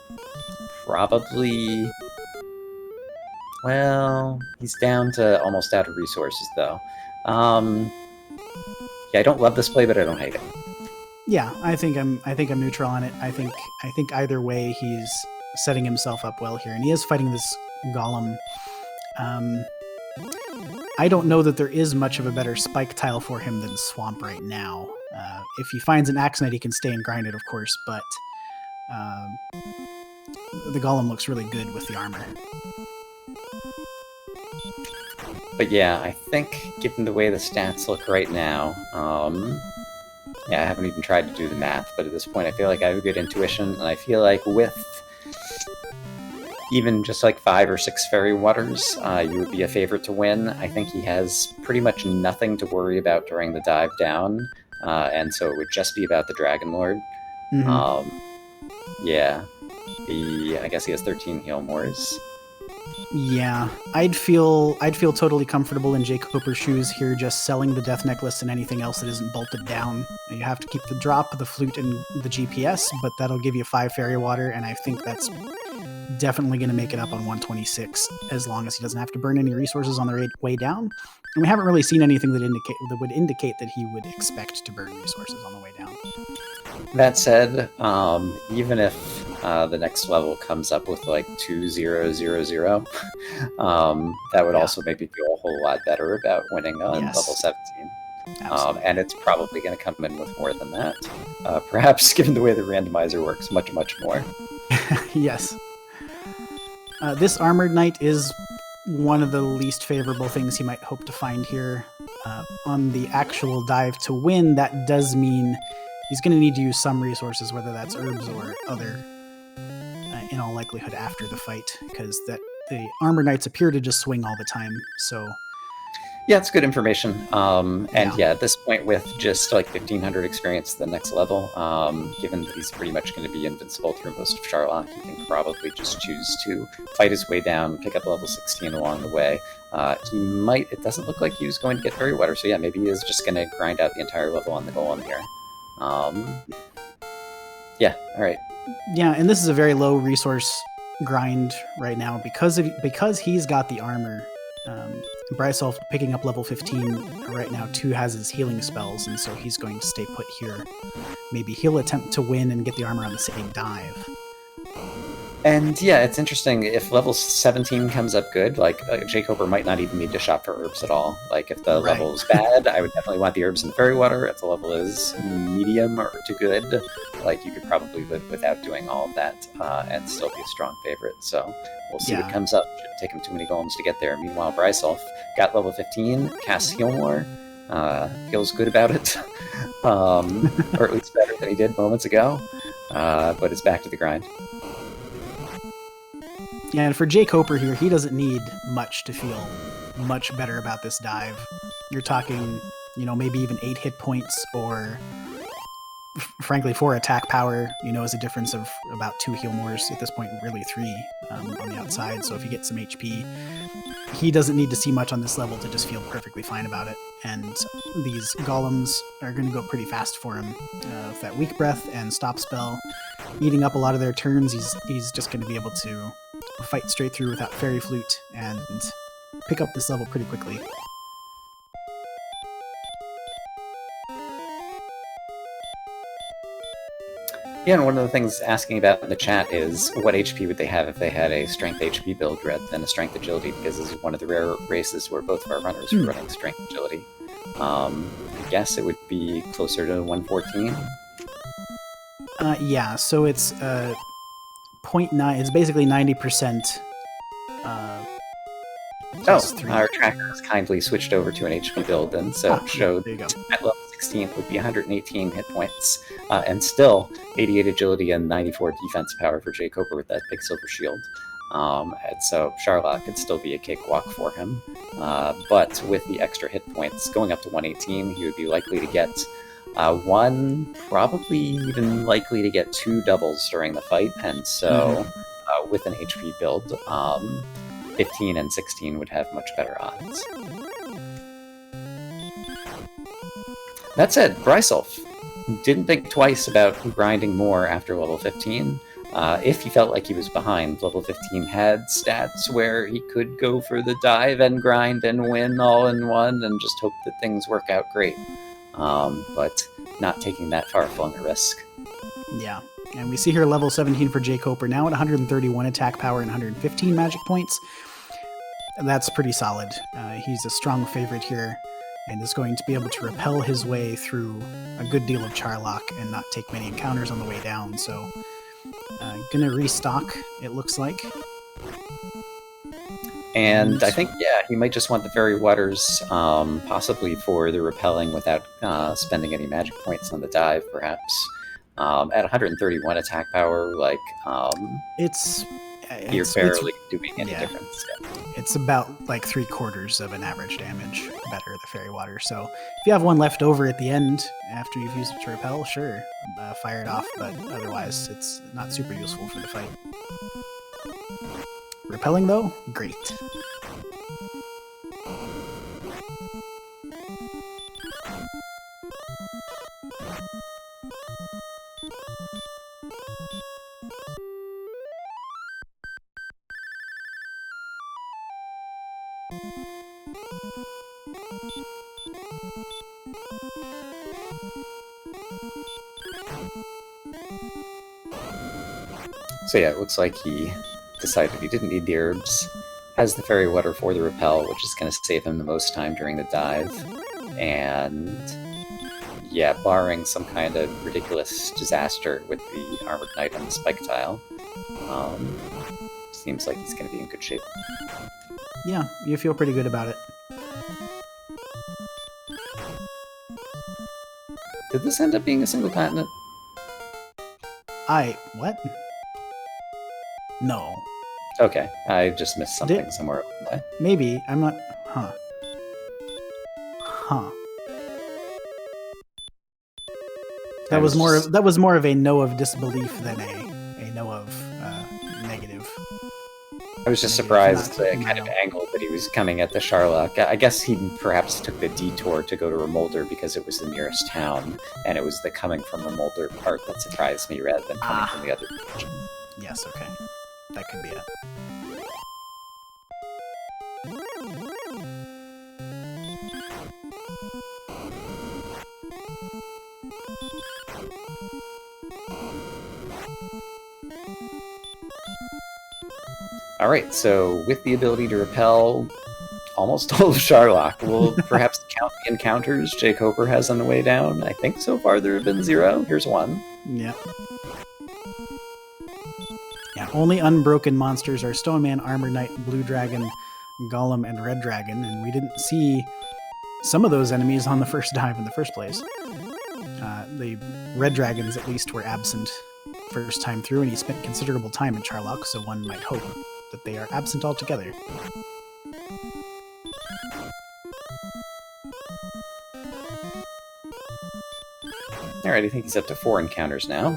probably... Well, he's down to almost out of resources, though. Yeah, I don't love this play, but I don't hate it. Yeah, I think I'm neutral on it. I think either way he's setting himself up well here, and he is fighting this golem. I don't know that there is much of a better spike tile for him than Swamp right now. If he finds an Axe Knight, he can stay and grind it, of course, but the golem looks really good with the armor. But yeah, I think, given the way the stats look right now, yeah, I haven't even tried to do the math, but at this point I feel like I have a good intuition, and I feel like with even just like 5 or 6 fairy waters, you would be a favorite to win. I think he has pretty much nothing to worry about during the dive down, and so it would just be about the Dragon Lord. Yeah, I guess he has 13 heal mores. Yeah, I'd feel totally comfortable in jkoper's shoes here, just selling the Death Necklace and anything else that isn't bolted down. You have to keep the drop, the flute, and the GPS, but that'll give you 5 fairy water, and I think that's definitely going to make it up on 126, as long as he doesn't have to burn any resources on the way down. And we haven't really seen anything that would indicate that he would expect to burn resources on the way down. That said, even if the next level comes up with like 2000, that would also make me feel a whole lot better about winning on level 17. And it's probably going to come in with more than that. Perhaps, given the way the randomizer works, much, much more. Yes. This Armored Knight is one of the least favorable things he might hope to find here. On the actual dive to win, that does mean he's going to need to use some resources, whether that's herbs or other in all likelihood after the fight, because the armor knights appear to just swing all the time. So Yeah, it's good information. And Yeah. at this point, with just like 1500 experience to the next level, given that he's pretty much going to be invincible through most of Sharlock, he can probably just choose to fight his way down, pick up level 16 along the way. He might, it doesn't look like he was going to get Fairy Water, so yeah, maybe he is just going to grind out the entire level on the golem here. Yeah, all right. Yeah, and this is a very low resource grind right now because he's got the armor. brisulph picking up level 15 right now too has his healing spells, and so he's going to stay put here. Maybe he'll attempt to win and get the armor on the same dive. And yeah, it's interesting. If level 17 comes up good, like jkoper might not even need to shop for herbs at all. Like if the level is bad, I would definitely want the herbs and the fairy water. If the level is medium or to good, like you could probably live without doing all of that and still be a strong favorite. So we'll see what comes up. Shouldn't take him too many golems to get there. Meanwhile, brisulph got level 15, casts heal more, feels good about it, or at least better than he did moments ago. But it's back to the grind. Yeah, and for jkoper here, he doesn't need much to feel much better about this dive. You're talking, maybe even 8 hit points, or frankly 4 attack power, is a difference of about 2 heal mores at this point, really 3 on the outside. So if you get some HP, he doesn't need to see much on this level to just feel perfectly fine about it. And these golems are going to go pretty fast for him with that weak breath and stop spell eating up a lot of their turns. He's just going to be able to fight straight through without fairy flute and pick up this level pretty quickly. Yeah, and one of the things asking about in the chat is what HP would they have if they had a strength HP build rather than a strength agility, because this is one of the rare races where both of our runners are running strength agility. I guess it would be closer to 114. Yeah, so it's 0.9. It's basically 90%. Our tracker has kindly switched over to an HP build, and so it showed at level 16 would be 118 hit points, and still 88 agility and 94 defense power for jkoper with that big silver shield. And so Sharlock could still be a cakewalk for him, but with the extra hit points going up to 118, he would be likely to get probably even likely to get 2 doubles during the fight, and so with an HP build, 15 and 16 would have much better odds. That said, brisulph didn't think twice about grinding more after level 15. If he felt like he was behind, level 15 had stats where he could go for the dive and grind and win all in one and just hope that things work out great. But not taking that far-flung a risk. Yeah, and we see here level 17 for jkoper, now at 131 attack power and 115 magic points. That's pretty solid. He's a strong favorite here, and is going to be able to repel his way through a good deal of Charlock and not take many encounters on the way down. So, gonna restock, it looks like. And I think, he might just want the fairy waters, possibly for the repelling without spending any magic points on the dive, perhaps. At 131 attack power, you're barely doing any difference. Yeah. It's about like 3/4 of an average damage better, the fairy water. So if you have one left over at the end after you've used it to repel, sure, fire it off, but otherwise it's not super useful for the fight. Repelling though, great. So yeah, it looks like he decided he didn't need the herbs, has the fairy water for the repel, which is going to save him the most time during the dive, and yeah, barring some kind of ridiculous disaster with the armored knight on the spike tile, seems like he's going to be in good shape. Yeah, you feel pretty good about it. Did this end up being a single continent? What? No. Okay, I just missed something somewhere along the way. Maybe. I'm not... Huh. Huh. That was more of a no of disbelief than a no of negative. I was just surprised the kind of angle that he was coming at the Sharlock. I guess he perhaps took the detour to go to Remolder because it was the nearest town, and it was the coming from Remolder part that surprised me rather than coming from the other direction. Yes, okay. That could be it. Alright, so with the ability to repel almost all of Sharlock, we'll perhaps count the encounters jkoper has on the way down. I think so far there have been 0. Here's 1. Yeah. Yeah, only unbroken monsters are Stone Man, Armor Knight, Blue Dragon, Golem, and Red Dragon, and we didn't see some of those enemies on the first dive in the first place. The Red Dragons, at least, were absent first time through, and he spent considerable time in Sharlock, so one might hope that they are absent altogether. Alright, I think he's up to 4 encounters now.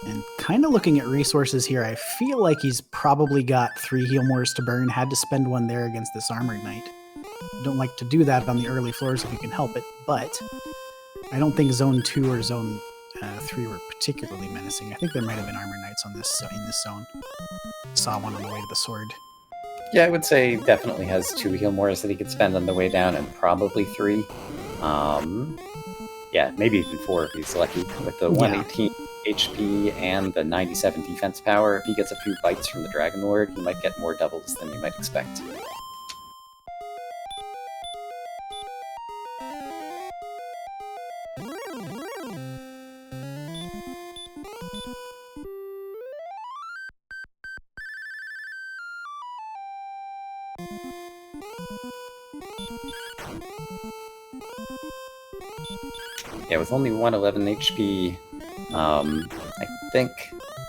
And kind of looking at resources here, I feel like he's probably got 3 heal mores to burn, had to spend 1 there against this Armored Knight. Don't like to do that on the early floors if you can help it, but I don't think Zone 2 or Zone 3 were particularly menacing. I think there might have been Armored Knights on this in this zone. Saw one on the way to the sword. Yeah, I would say definitely has 2 heal mores that he could spend on the way down, and probably 3. Yeah, maybe even 4 if he's lucky. With the 118 HP and the 97 defense power, if he gets a few bites from the Dragon Lord, he might get more doubles than you might expect. Yeah, with only 111 HP, I think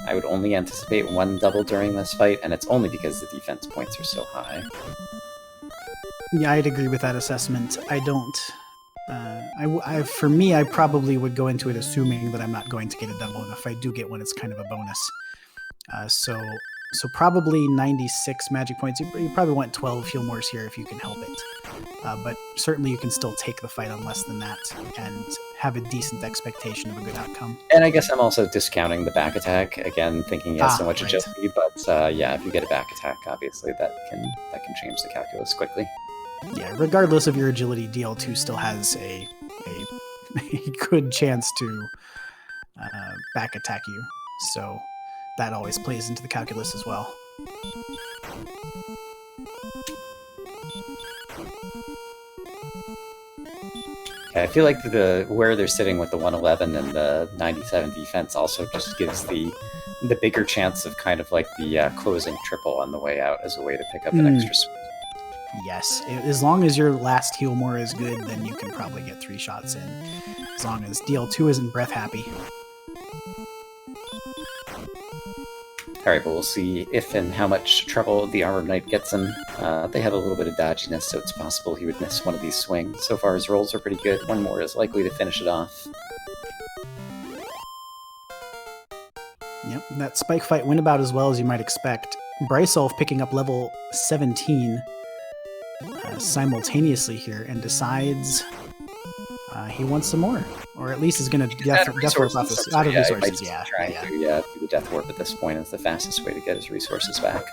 I would only anticipate 1 double during this fight, and it's only because the defense points are so high. Yeah, I'd agree with that assessment. I don't... for me, I probably would go into it assuming that I'm not going to get a double, and if I do get one, it's kind of a bonus. So probably 96 magic points. You probably want 12 heal mores here if you can help it. But certainly you can still take the fight on less than that and have a decent expectation of a good outcome. And I guess I'm also discounting the back attack, again, thinking he has so much agility, but yeah, if you get a back attack, obviously that can change the calculus quickly. Yeah, regardless of your agility, DL2 still has a good chance to back attack you, so that always plays into the calculus as well. I feel like where they're sitting with the 111 and the 97 defense also just gives the bigger chance of kind of like the closing triple on the way out as a way to pick up an extra swing. Yes, as long as your last heal more is good, then you can probably get 3 shots in. As long as DL2 isn't breath happy. Alright, but we'll see if and how much trouble the Armored Knight gets him. They have a little bit of dodginess, so it's possible he would miss one of these swings. So far his rolls are pretty good. 1 more is likely to finish it off. Yep, that spike fight went about as well as you might expect. brisulph picking up level 17 simultaneously here and decides he wants some more. Or at least is going to death warp out of resources. Yeah, do the death warp at this point is the fastest way to get his resources back.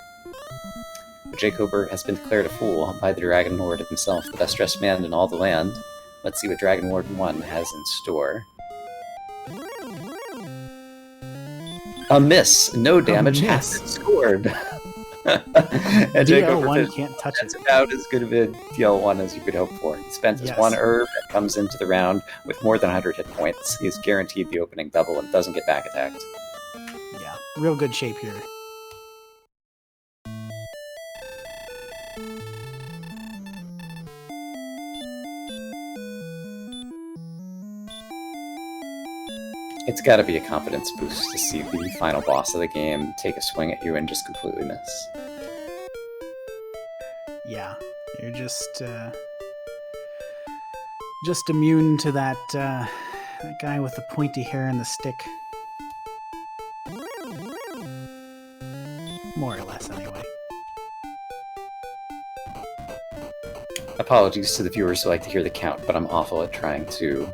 But jkoper has been declared a fool by the Dragon Lord himself, the best dressed man in all the land. Let's see what Dragon Lord 1 has in store. A miss! No damage has been scored! And DL1 can't touch it. That's about as good of a DL1 as you could hope for. He spent his 1 herb and comes into the round with more than 100 hit points. He's guaranteed the opening double and doesn't get back attacked. Yeah, real good shape here. It's got to be a confidence boost to see the final boss of the game take a swing at you and just completely miss. Yeah, you're just immune to that guy with the pointy hair and the stick. More or less, anyway. Apologies to the viewers who like to hear the count, but I'm awful at trying to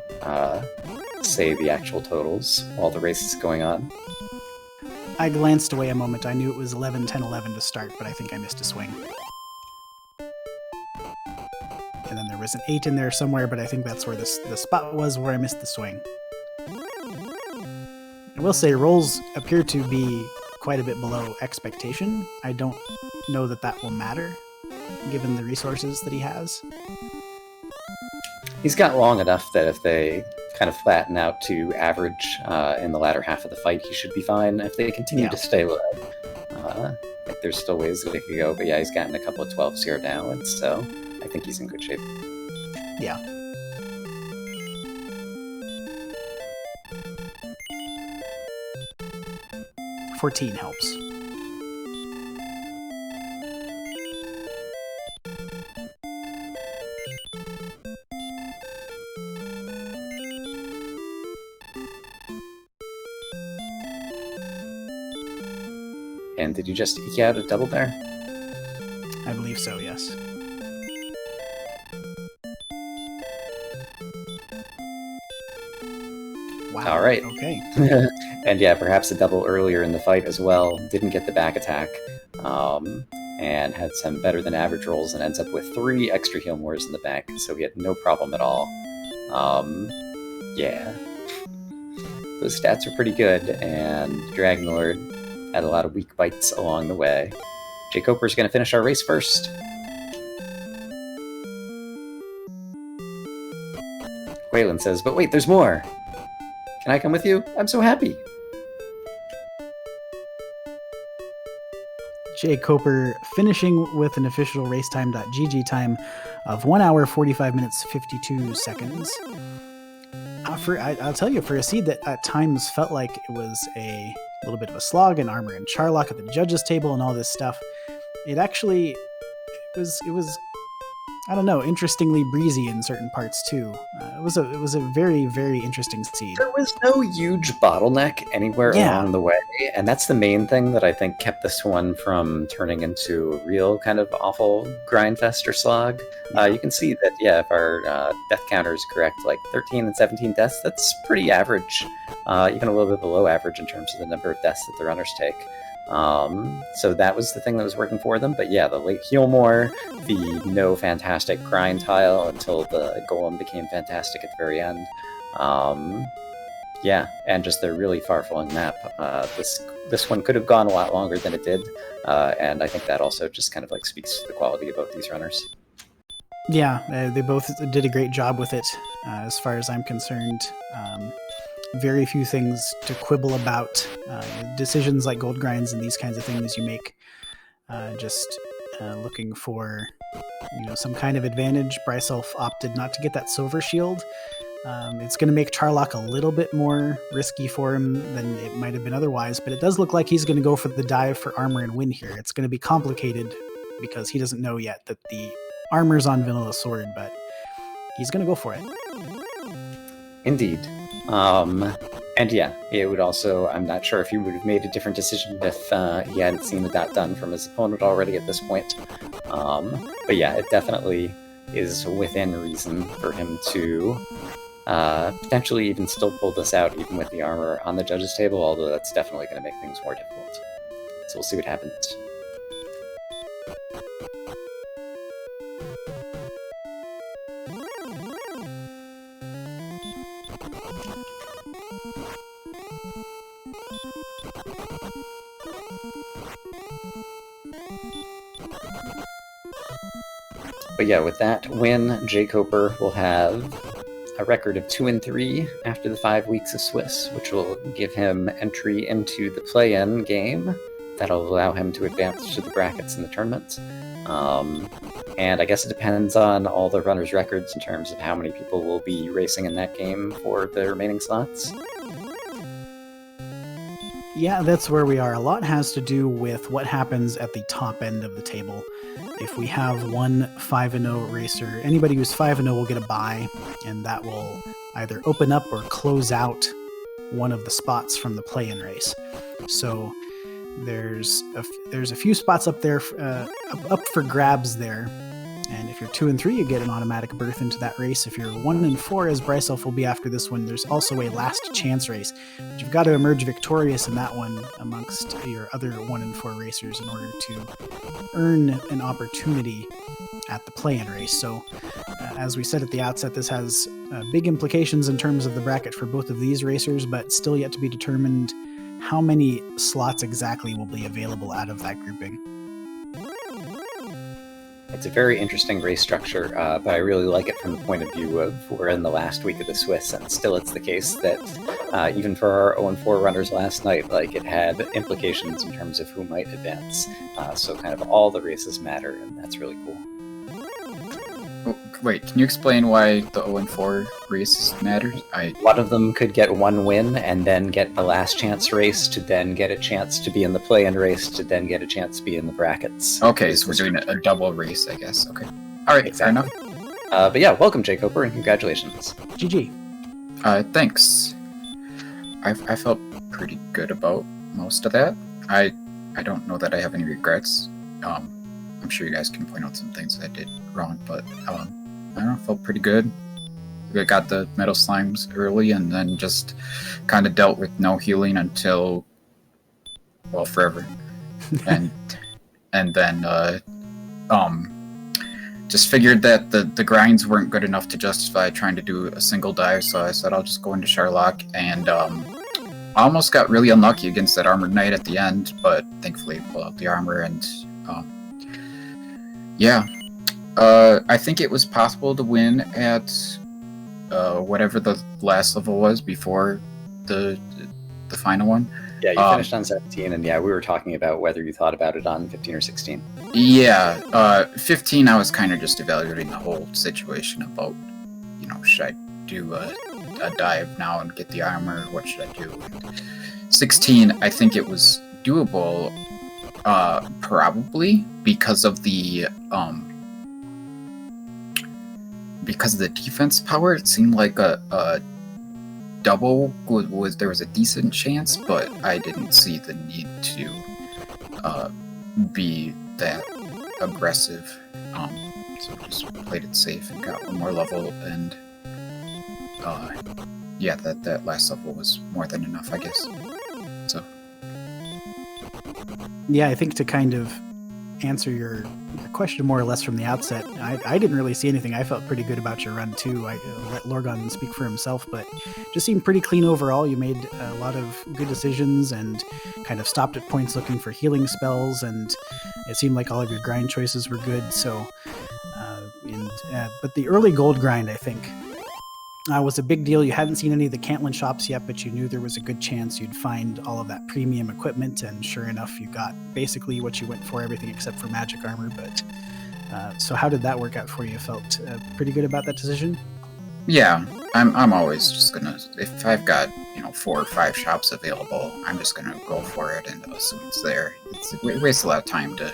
say the actual totals while the race is going on. I glanced away a moment. I knew it was 11, 10, 11 to start, but I think I missed a swing. And then there was an 8 in there somewhere, but I think that's where the spot was where I missed the swing. I will say rolls appear to be quite a bit below expectation. I don't know that that will matter, given the resources that he has. He's got long enough that if they kind of flatten out to average in the latter half of the fight, he should be fine. If they continue to stay low, there's still ways that it could go. But yeah, he's gotten a couple of 12s here now, and so I think he's in good shape. Yeah. $14 helps. And did you just eke out a double there? I believe so, yes. Wow. All right. Okay. And yeah, perhaps a double earlier in the fight as well. Didn't get the back attack, and had some better than average rolls, and ends up with 3 extra heal mores in the back, so he had no problem at all. Yeah. Those stats are pretty good, and Dragon Lord had a lot of weak bites along the way. jkoper's going to finish our race first. Waylon says, but wait, there's more! Can I come with you? I'm so happy! jkoper finishing with an official racetime.gg time of 1 hour, 45 minutes, 52 seconds. I'll tell you, for a seed that at times felt like it was a little bit of a slog, and Armor and Charlock at the judges table and all this stuff, it was I don't know, interestingly breezy in certain parts too. It was a very, very interesting seed. There was no huge bottleneck anywhere along the way, and that's the main thing that I think kept this one from turning into a real kind of awful grindfest or slog. You can see that, if our death counter is correct, like 13 and 17 deaths, that's pretty average, even a little bit below average in terms of the number of deaths that the runners take. So that was the thing that was working for them. But yeah, the late heal more, the no fantastic grind tile until the golem became fantastic at the very end. Yeah, and just the really far-flung map. This one could have gone a lot longer than it did, and I think that also just kind of like speaks to the quality of both these runners. Yeah, they both did a great job with it, as far as I'm concerned. Very few things to quibble about. Decisions like gold grinds and these kinds of things you make, just looking for some kind of advantage. brisulph opted not to get that silver shield. It's going to make Charlock a little bit more risky for him than it might have been otherwise, but it does look like he's going to go for the dive for armor and win here. It's going to be complicated because he doesn't know yet that the armor's on Vanilla Sword, but he's going to go for it. Indeed. And yeah, it would also, I'm not sure if he would have made a different decision if he hadn't seen the dot done from his opponent already at this point. But yeah, it definitely is within reason for him to potentially even still pull this out, even with the armor on the judges table, although that's definitely going to make things more difficult. So we'll see what happens. But yeah, with that win, jkoper will have a record of 2-3 after the 5 weeks of Swiss, which will give him entry into the play-in game. That'll allow him to advance to the brackets in the tournament. And I guess it depends on all the runners' records in terms of how many people will be racing in that game for the remaining slots. Yeah, that's where we are. A lot has to do with what happens at the top end of the table. If we have one 5-0 racer, anybody who's 5-0 will get a bye, and that will either open up or close out one of the spots from the play-in race. So there's a few spots up there, up for grabs there. And if you're 2 and 3, you get an automatic berth into that race. If you're 1 and 4, as brisulph will be after this one, there's also a last chance race. But you've got to emerge victorious in that one amongst your other 1 and 4 racers in order to earn an opportunity at the play-in race. So, as we said at the outset, this has big implications in terms of the bracket for both of these racers, but still yet to be determined how many slots exactly will be available out of that grouping. It's a very interesting race structure, but I really like it from the point of view of we're in the last week of the Swiss, and still it's the case that even for our 0-4 runners last night, like it had implications in terms of who might advance. So kind of all the races matter, and that's really cool. Wait, can you explain why the 0-4 race matters? One of them could get one win and then get a last chance race to then get a chance to be in the play-in race to then get a chance to be in the brackets. Okay, so we're doing a double race, I guess. Okay. All right, exactly. Fair enough. But yeah, welcome, jkoper, and congratulations. GG. Thanks. I felt pretty good about most of that. I don't know that I have any regrets. I'm sure you guys can point out some things I did wrong, but I don't know, felt pretty good. I got the metal slimes early and then just kind of dealt with no healing until, well, forever. and then just figured that the grinds weren't good enough to justify trying to do a single dive, so I said I'll just go into Sherlock, and I almost got really unlucky against that armored knight at the end, but thankfully I pulled out the armor, and yeah. I think it was possible to win at whatever the last level was before the final one. Yeah, you finished on 17, and yeah, we were talking about whether you thought about it on 15 or 16. Yeah, 15 I was kind of just evaluating the whole situation about, should I do a dive now and get the armor, what should I do? And 16, I think it was doable, probably because of the defense power. It seemed like a double was there was a decent chance, but I didn't see the need to be that aggressive. So just played it safe and got one more level, and yeah, that last level was more than enough, I guess. So yeah, I think to kind of answer your question more or less from the outset, I didn't really see anything. I felt pretty good about your run too. I let Lorgon speak for himself, but just seemed pretty clean overall. You made a lot of good decisions and kind of stopped at points looking for healing spells, and it seemed like all of your grind choices were good. So, but the early gold grind, I think, was a big deal. You hadn't seen any of the Cantlin shops yet, but you knew there was a good chance you'd find all of that premium equipment, and sure enough, you got basically what you went for, everything except for magic armor. But so how did that work out for you? Felt pretty good about that decision? Yeah, I'm always just gonna, if I've got 4 or 5 shops available, I'm just gonna go for it and assume it's there. It wastes a lot of time to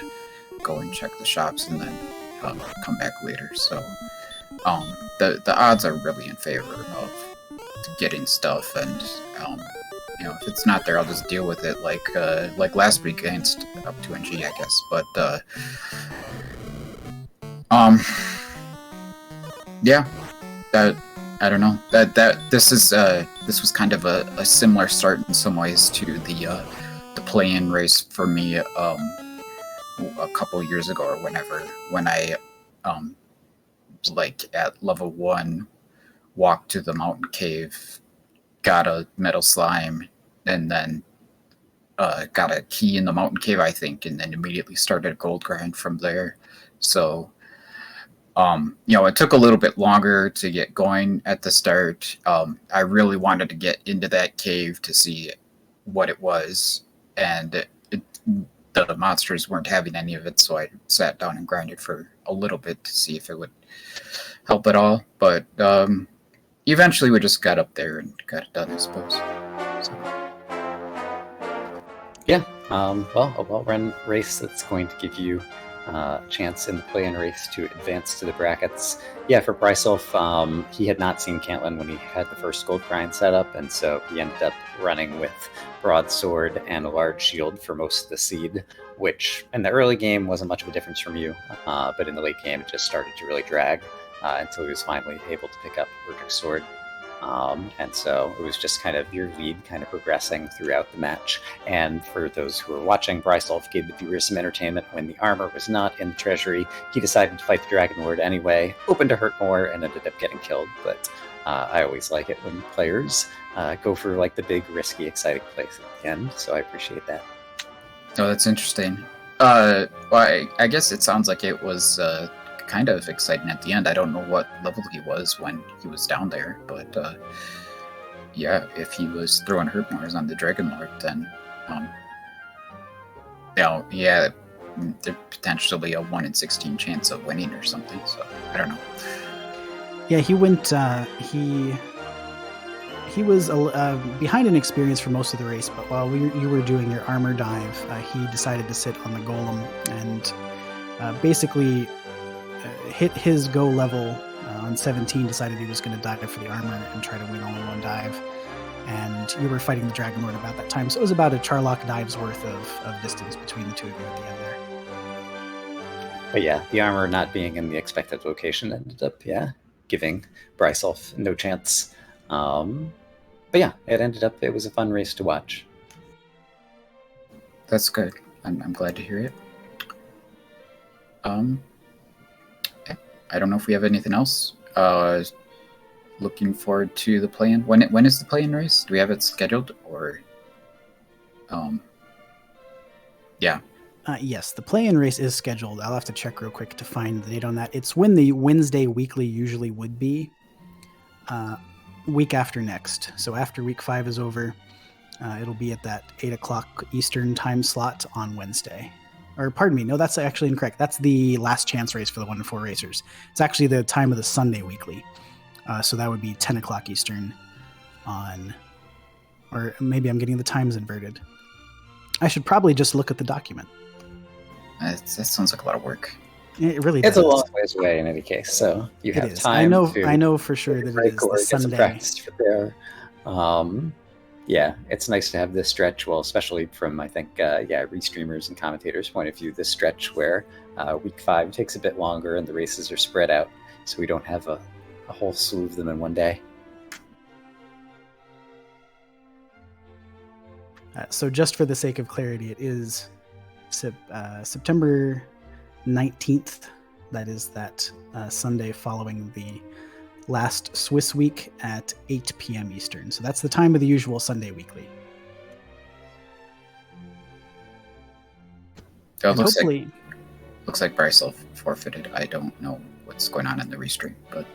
go and check the shops and then come back later. So the odds are really in favor of getting stuff, and if it's not there, I'll just deal with it like last week against up 2NG, I guess. But yeah, I don't know, this was kind of a similar start in some ways to the play-in race for me a couple years ago or whenever, when I like at level 1 walked to the mountain cave, got a metal slime, and then got a key in the mountain cave, I think, and then immediately started a gold grind from there. So it took a little bit longer to get going at the start. I really wanted to get into that cave to see what it was, and the monsters weren't having any of it, so I sat down and grinded for a little bit to see if it would help at all. But eventually we just got up there and got it done, I suppose. So. Yeah, well, a well-run race that's going to give you a chance in the play-in race to advance to the brackets. Yeah, for brisulph, he had not seen Caitlyn when he had the first gold grind set up, and so he ended up running with broadsword and a large shield for most of the seed, which in the early game wasn't much of a difference from you, but in the late game it just started to really drag until he was finally able to pick up Roderick's sword. And so it was just kind of your lead kind of progressing throughout the match. And for those who were watching, brisulph gave the viewers some entertainment when the armor was not in the treasury. He decided to fight the Dragon Lord anyway, opened to hurt more, and ended up getting killed. But I always like it when players go for like the big, risky, exciting plays at the end. So I appreciate that. Oh, that's interesting. Well, I guess it sounds like it was kind of exciting at the end. I don't know what level he was when he was down there, but yeah, if he was throwing hurt mars on the Dragon Lord, then yeah, there's potentially a 1 in 16 chance of winning or something. So I don't know. Yeah, he went. He was behind in experience for most of the race, but while you were doing your armor dive, he decided to sit on the golem and basically hit his go level on 17, decided he was going to dive for the armor and try to win all in one dive. And you were fighting the Dragon Lord about that time, so it was about a Charlock dive's worth of distance between the two of you at the end there. But yeah, the armor not being in the expected location ended up, giving brisulph no chance. But yeah, it was a fun race to watch. That's good. I'm glad to hear it. I don't know if we have anything else. Looking forward to the play-in. When is the play-in race? Do we have it scheduled or? Yeah. Yes, the play-in race is scheduled. I'll have to check real quick to find the date on that. It's when the Wednesday weekly usually would be. Week after next. So after week 5 is over, it'll be at that 8 o'clock Eastern time slot on Wednesday. Or pardon me, no, that's actually incorrect. That's the last chance race for the 1 to 4 racers. It's actually the time of the Sunday weekly. So that would be 10 o'clock Eastern on, or maybe I'm getting the times inverted. I should probably just look at the document. That sounds like a lot of work. It really does. It's a long ways away in any case, so you have time. I know for sure that it is the Sunday. There. Yeah, it's nice to have this stretch. Well, especially from I think restreamers and commentators' point of view, this stretch where week 5 takes a bit longer and the races are spread out, so we don't have a whole slew of them in one day. So just for the sake of clarity, it is September 19th. That is that Sunday following the last Swiss week at 8 p.m. Eastern. So that's the time of the usual Sunday weekly. Looks like brisulph forfeited. I don't know what's going on in the restream, but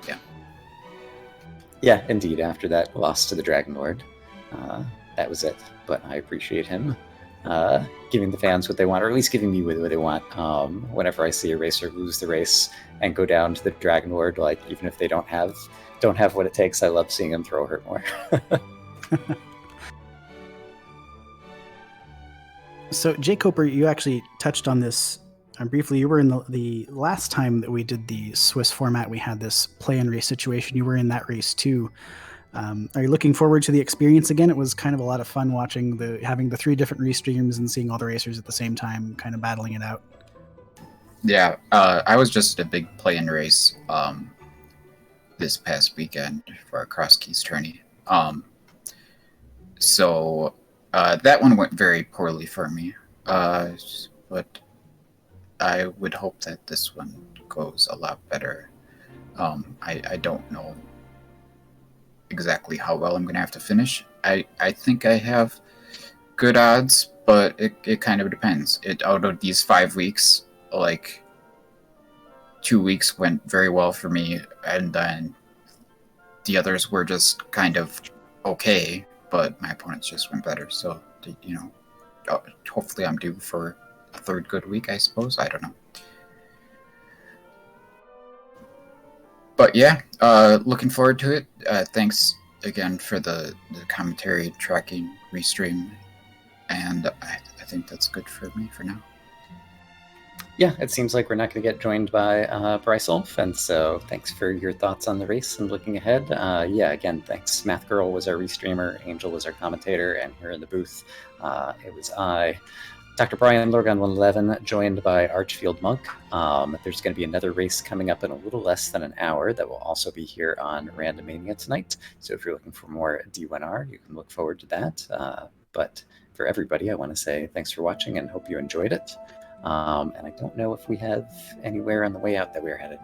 yeah. Yeah, indeed. After that loss to the Dragon Lord, that was it. But I appreciate him giving the fans what they want, or at least giving me what they want. Whenever I see a racer lose the race and go down to the Dragon Lord, like even if they don't have what it takes, I love seeing them throw hurt more. So jkoper, you actually touched on this briefly. You were in the last time that we did the Swiss format, we had this play-in race situation. You were in that race too. Are you looking forward to the experience again? It was kind of a lot of fun watching having the 3 different restreams and seeing all the racers at the same time, kind of battling it out. Yeah, I was just a big play-in race this past weekend for our Cross Keys tourney. So that one went very poorly for me, but I would hope that this one goes a lot better. I don't know exactly how well I'm going to have to finish. I think I have good odds, but it kind of depends. Out of these 5 weeks, like 2 weeks went very well for me, and then the others were just kind of okay, but my opponents just went better. So, hopefully I'm due for a 3rd good week, I suppose. I don't know. But yeah, looking forward to it. Thanks again for the commentary, tracking, restream. And I think that's good for me for now. Yeah, it seems like we're not going to get joined by brisulph, and so thanks for your thoughts on the race and looking ahead. Yeah, again, thanks. Math Girl was our restreamer, Angel was our commentator, and here in the booth, it was I, Dr. Brian Lorgon 111, joined by Archfield Monk. There's going to be another race coming up in a little less than an hour that will also be here on Randomania tonight. So if you're looking for more D1R, you can look forward to that. But for everybody, I want to say thanks for watching and hope you enjoyed it. And I don't know if we have anywhere on the way out that we're headed.